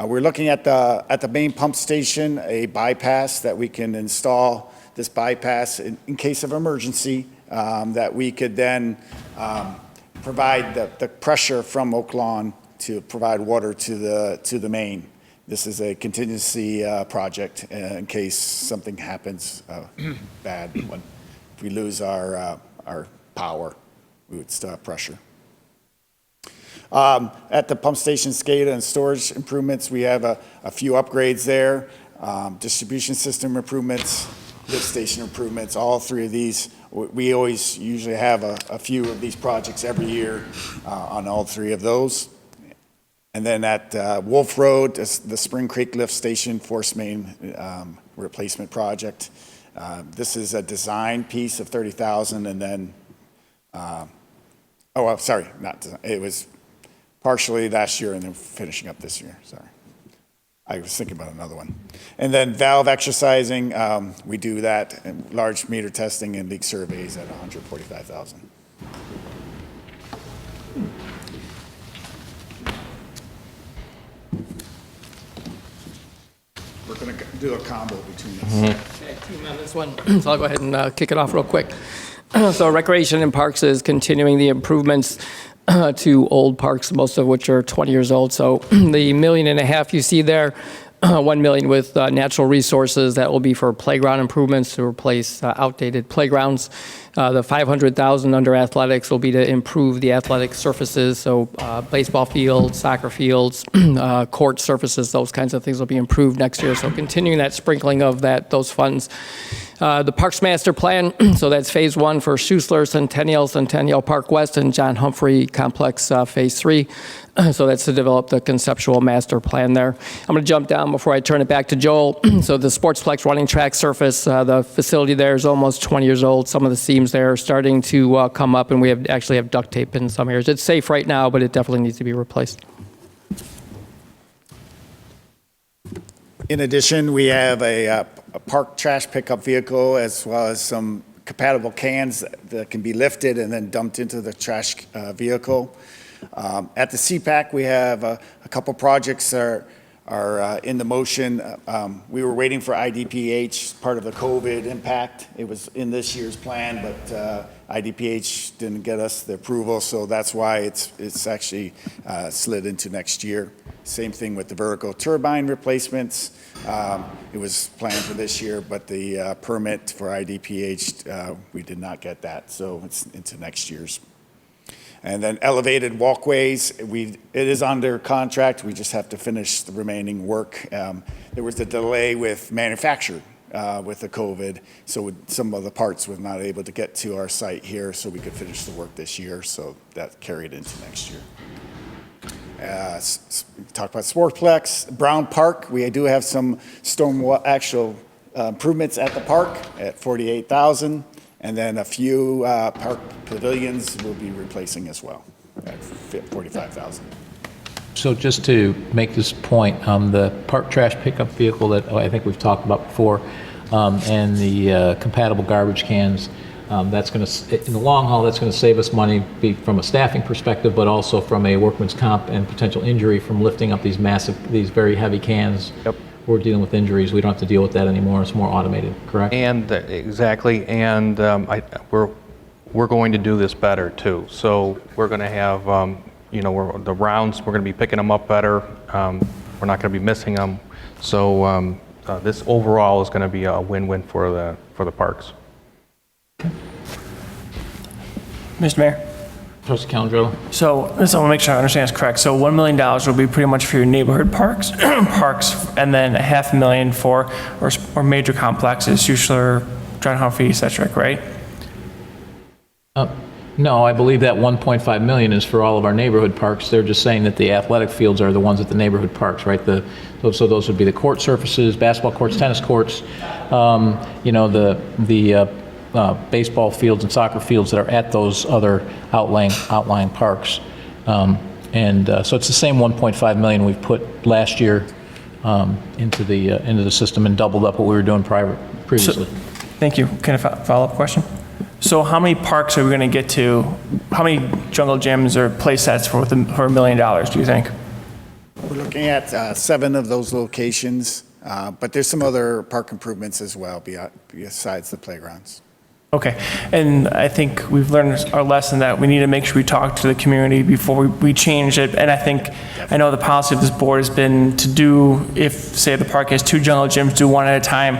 We're looking at the main pump station, a bypass that we can install. This bypass in case of emergency that we could then provide the pressure from Oak Lawn to provide water to the main. This is a contingency project in case something happens bad. If we lose our power, we would still have pressure. At the pump station SCADA and storage improvements, we have a few upgrades there. Distribution system improvements, lift station improvements, all three of these. We always usually have a few of these projects every year on all three of those. And then at Wolf Road, the Spring Creek Lift Station force main replacement project. This is a design piece of $30,000, and then, sorry, not design. It was partially last year and then finishing up this year, sorry. I was thinking about another one. And then valve exercising, we do that, and large meter testing and leak surveys at $145,000. We're going to do a combo between these. Okay, team on this one, so I'll go ahead and kick it off real quick. So Recreation and Parks is continuing the improvements to old parks, most of which are 20 years old. So the $1.5 million you see there, 1 million with natural resources, that will be for playground improvements to replace outdated playgrounds. The 500,000 under athletics will be to improve the athletic surfaces, so baseball fields, soccer fields, court surfaces, those kinds of things will be improved next year. So continuing that sprinkling of those funds. The Parks Master Plan, so that's phase 1 for Schussler, Centennial Park West, and John Humphrey Complex, phase 3. So that's to develop the conceptual master plan there. I'm going to jump down before I turn it back to Joel. So the Sportsplex running track surface, the facility there is almost 20 years old. Some of the seams there are starting to come up, and we actually have duct tape in some areas. It's safe right now, but it definitely needs to be replaced. In addition, we have a park trash pickup vehicle as well as some compatible cans that can be lifted and then dumped into the trash vehicle. At the CPAC, we have a couple projects that are in the motion. We were waiting for IDPH, part of the COVID impact. It was in this year's plan, but IDPH didn't get us the approval, so that's why it's actually slid into next year. Same thing with the vertical turbine replacements. It was planned for this year, but the permit for IDPH, we did not get that, so it's into next year's. And then elevated walkways, it is under contract. We just have to finish the remaining work. There was a delay with manufacture with the COVID, so some of the parts were not able to get to our site here, so we could finish the work this year. So that carried into next year. Talk about Sportsplex, Brown Park. We do have some actual improvements at the park at $48,000. And then a few park pavilions we'll be replacing as well at $45,000. So just to make this point, the park trash pickup vehicle that I think we've talked about before, and the compatible garbage cans, that's going to, in the long haul, that's going to save us money from a staffing perspective, but also from a workman's comp and potential injury from lifting up these very heavy cans. Yep. We're dealing with injuries. We don't have to deal with that anymore. It's more automated, correct? And exactly, and we're going to do this better too. So we're going to have, the rounds, we're going to be picking them up better. We're not going to be missing them. So this overall is going to be a win-win for the parks. Okay. Mr. Mayor. Trustee Calandrello. So I want to make sure I understand this correct. So $1 million will be pretty much for your neighborhood parks, and then $500,000 for or major complexes, Schussler, John Humphrey, etc. Right? No, I believe that 1.5 million is for all of our neighborhood parks. They're just saying that the athletic fields are the ones at the neighborhood parks, right? So those would be the court surfaces, basketball courts, tennis courts, baseball fields and soccer fields that are at those other outlying parks. So it's the same 1.5 million we've put last year into the system and doubled up what we were doing previously. Thank you. Can I follow-up question? So how many parks are we going to get to? How many jungle gyms or play sets for $1 million, do you think? We're looking at 7 of those locations, but there's some other park improvements as well besides the playgrounds. Okay, and I think we've learned our lesson that we need to make sure we talk to the community before we change it. And I know the policy of this board has been to do, if say the park has 2 jungle gyms, do 1 at a time.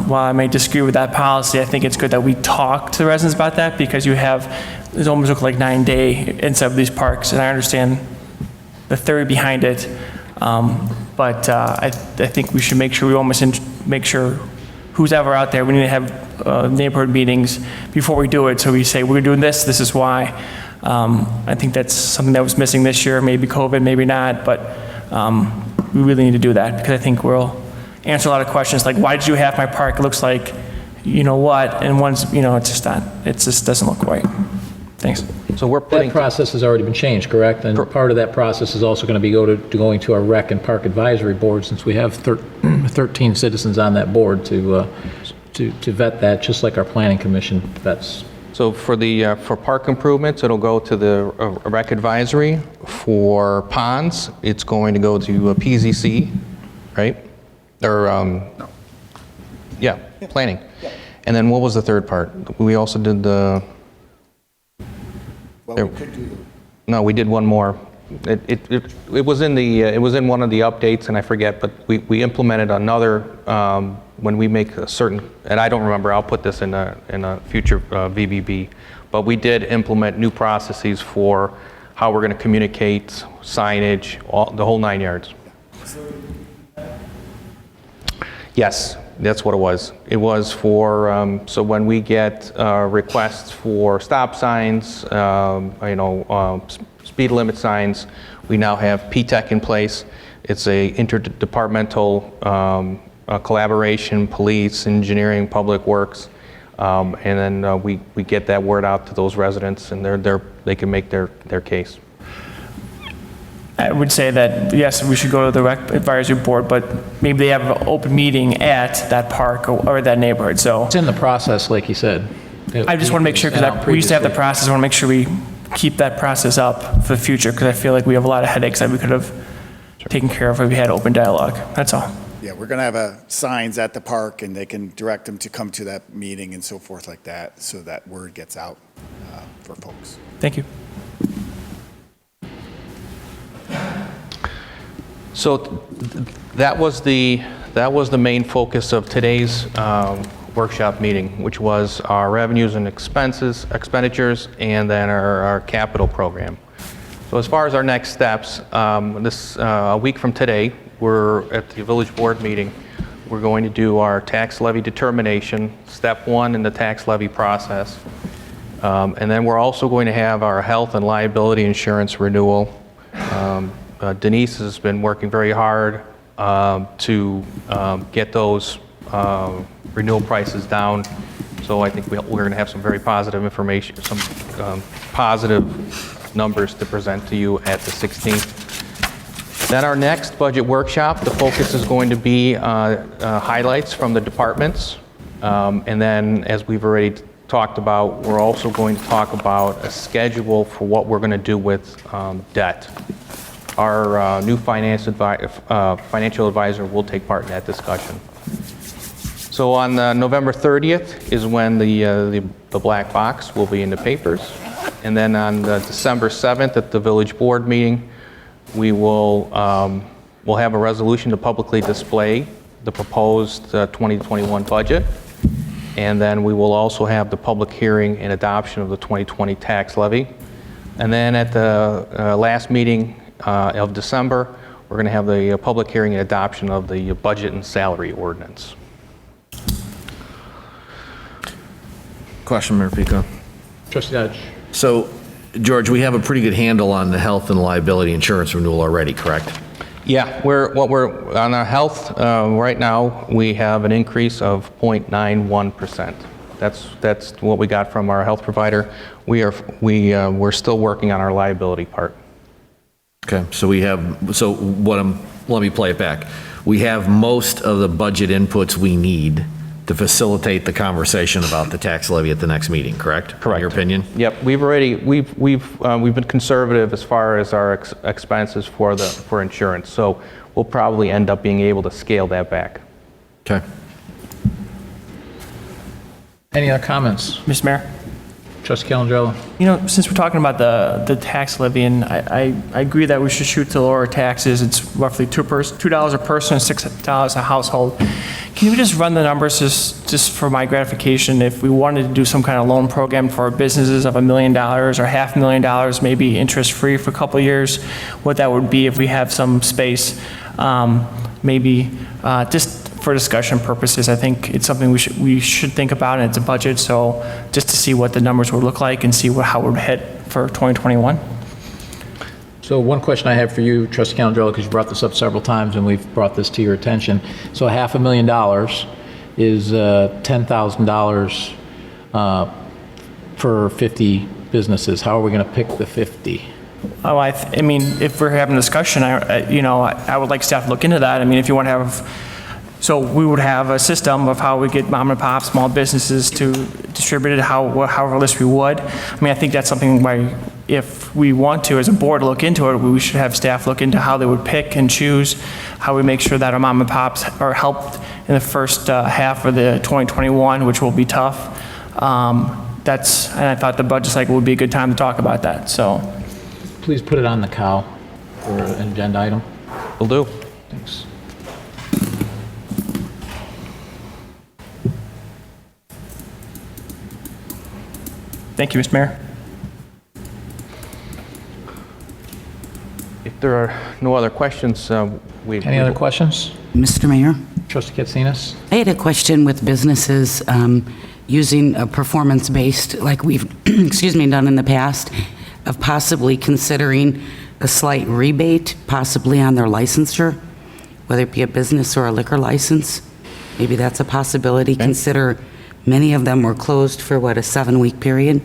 While I may disagree with that policy, I think it's good that we talk to the residents about that, because it almost look like 9-day inside of these parks, and I understand the theory behind it. But I think we should make sure we almost make sure who's ever out there, we need to have neighborhood meetings before we do it. So we say, we're doing this is why. I think that's something that was missing this year, maybe COVID, maybe not, but we really need to do that, because I think we'll answer a lot of questions like, why did you have my park? It looks like, you know what, and one's, it just doesn't look right. Thanks. So we're putting, That process has already been changed, correct? And part of that process is also going to be going to our Rec and Park Advisory Board, since we have 13 citizens on that board to vet that, just like our Planning Commission vets. so for park improvements, it'll go to the Rec Advisory. For ponds, it's going to go to PZC, right? Or, yeah, planning. And then what was the third part? We also did the... Well, we could do, No, we did one more. It was in one of the updates, and I forget, but we implemented another, when we make a certain, and I don't remember, I'll put this in a future VBB, but we did implement new processes for how we're going to communicate, signage, the whole 9 yards. Yes, that's what it was. It was for, so when we get requests for stop signs, speed limit signs, we now have PTEC in place. It's a interdepartmental collaboration, police, engineering, public works, and then we get that word out to those residents, and they can make their case. I would say that, yes, we should go to the Rec Advisory Board, but maybe they have an open meeting at that park or that neighborhood, so. It's in the process, like you said. I just want to make sure, because we used to have the process, I want to make sure we keep that process up for the future, because I feel like we have a lot of headaches that we could have taken care of if we had open dialogue, that's all. yeah, we're going to have signs at the park, and they can direct them to come to that meeting and so forth like that, so that word gets out for folks. Thank you. So that was the main focus of today's workshop meeting, which was our revenues and expenditures, and then our capital program. So as far as our next steps, a week from today, we're at the village board meeting. We're going to do our tax levy determination, step 1 in the tax levy process. And then we're also going to have our health and liability insurance renewal. Denise has been working very hard to get those renewal prices down. So I think we're going to have some very positive information, some positive numbers to present to you at the 16th. Then our next budget workshop, the focus is going to be highlights from the departments. And then, as we've already talked about, we're also going to talk about a schedule for what we're going to do with debt. Our new financial advisor will take part in that discussion. So on November 30th is when the black box will be in the papers. And then on December 7th at the village board meeting, we will we'll have a resolution to publicly display the proposed 2021 budget. And then we will also have the public hearing and adoption of the 2020 tax levy. And then at the last meeting of December, we're going to have the public hearing and adoption of the budget and salary ordinance. Question, Mayor Pico. Trustee Dodge. So, George, we have a pretty good handle on the health and liability insurance renewal already, correct? Yeah, we're on our health right now. We have an increase of 0.91%. That's what we got from our health provider. We're still working on our liability part. Okay, so let me play it back. We have most of the budget inputs we need to facilitate the conversation about the tax levy at the next meeting, correct? Correct. In your opinion? Yep, we've been conservative as far as our expenses for insurance, so we'll probably end up being able to scale that back. Okay. Any other comments? Mr. Mayor? Trustee Calandrello. You know, since we're talking about the tax levy, and I agree that we should shoot to lower taxes. It's roughly $2 a person and $6 a household. Can you just run the numbers just for my gratification? If we wanted to do some kind of loan program for our businesses of $1 million or $500,000, maybe interest-free for a couple of years, what that would be if we have some space, maybe just for discussion purposes, I think it's something we should think about, and it's a budget, so just to see what the numbers would look like and see how it would hit for 2021. So one question I have for you, Trustee Calandrello, because you brought this up several times and we've brought this to your attention. So $500,000 is $10,000 for 50 businesses? How are we going to pick the 50? Oh, I mean, if we're having a discussion, I would like staff to look into that. I mean, if you want to have, so we would have a system of how we get mom and pop, small businesses to distribute it, however list we would. I mean, I think that's something where if we want to, as a board, look into it, we should have staff look into how they would pick and choose, how we make sure that our mom and pops are helped in the first half of the 2021, which will be tough. And I thought the budget cycle would be a good time to talk about that, so. Please put it on the cow for an agenda item. Will do. Thanks. Thank you, Mr. Mayor. If there are no other questions, Any other questions? Mr. Mayor, Trustee Katsinas? I had a question with businesses using a performance-based, like we've, done in the past, of possibly considering a slight rebate, possibly on their licensure, whether it be a business or a liquor license. Maybe that's a possibility. Consider many of them were closed for, a 7-week period.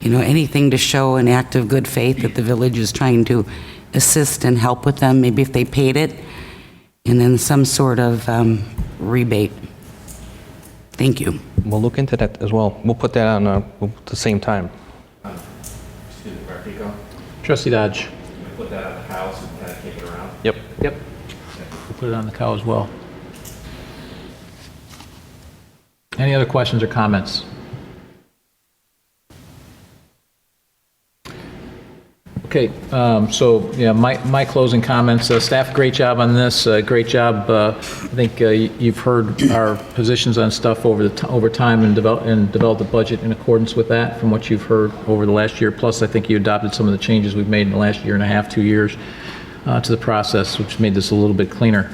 Anything to show an act of good faith that the village is trying to assist and help with them, maybe if they paid it, and then some sort of rebate. Thank you. We'll look into that as well. We'll put that on at the same time. Trustee Dodge? We put that on the house and kind of kick it around. Yep. Yep. We'll put it on the cow as well. Any other questions or comments? Okay, so yeah, my closing comments. Staff, great job on this. Great job. I think you've heard our positions on stuff over time and developed a budget in accordance with that from what you've heard over the last year. Plus, I think you adopted some of the changes we've made in the last year and a half, 2 years to the process, which made this a little bit cleaner.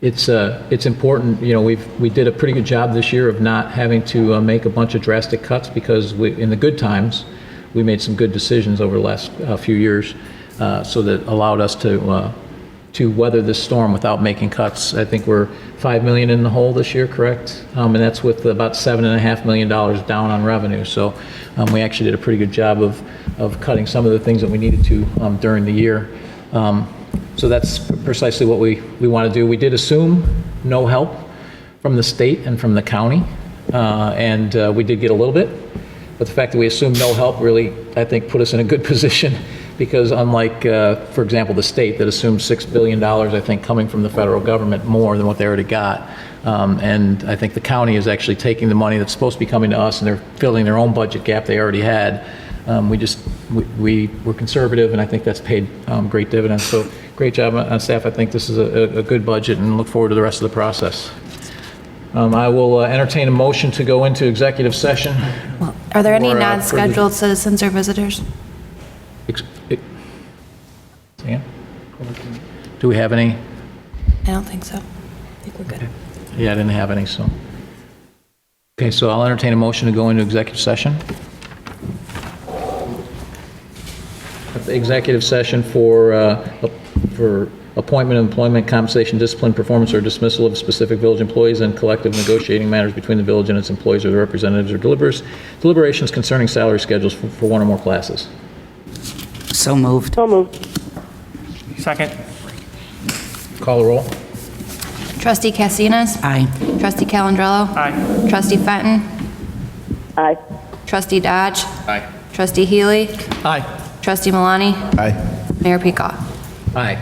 It's important. We did a pretty good job this year of not having to make a bunch of drastic cuts because in the good times, we made some good decisions over the last few years, so that allowed us to weather this storm without making cuts. I think we're $5 million in the hole this year, correct? And that's with about $7.5 million down on revenue. So we actually did a pretty good job of cutting some of the things that we needed to during the year. So that's precisely what we want to do. We did assume no help from the state and from the county, and we did get a little bit. But the fact that we assumed no help really, I think, put us in a good position because unlike, for example, the state that assumed $6 billion, I think, coming from the federal government, more than what they already got. And I think the county is actually taking the money that's supposed to be coming to us and they're filling their own budget gap they already had. We were conservative, and I think that's paid great dividends. So great job on staff. I think this is a good budget and look forward to the rest of the process. I will entertain a motion to go into executive session. Well, are there any Or, non-scheduled citizens or visitors? Sam? Do we have any? I don't think so. I think we're good. Yeah, I didn't have any, so. Okay, so I'll entertain a motion to go into executive session. The executive session for appointment, employment, compensation, discipline, performance, or dismissal of specific village employees and collective negotiating matters between the village and its employees or their representatives or deliberations concerning salary schedules for one or more classes. So moved. So moved. Second. Call the roll. Trustee Cassinas? Aye. Trustee Calandrello? Aye. Trustee Fenton? Aye. Trustee Dodge? Aye. Trustee Healy? Aye. Trustee Malani? Aye. Mayor Peacock? Aye.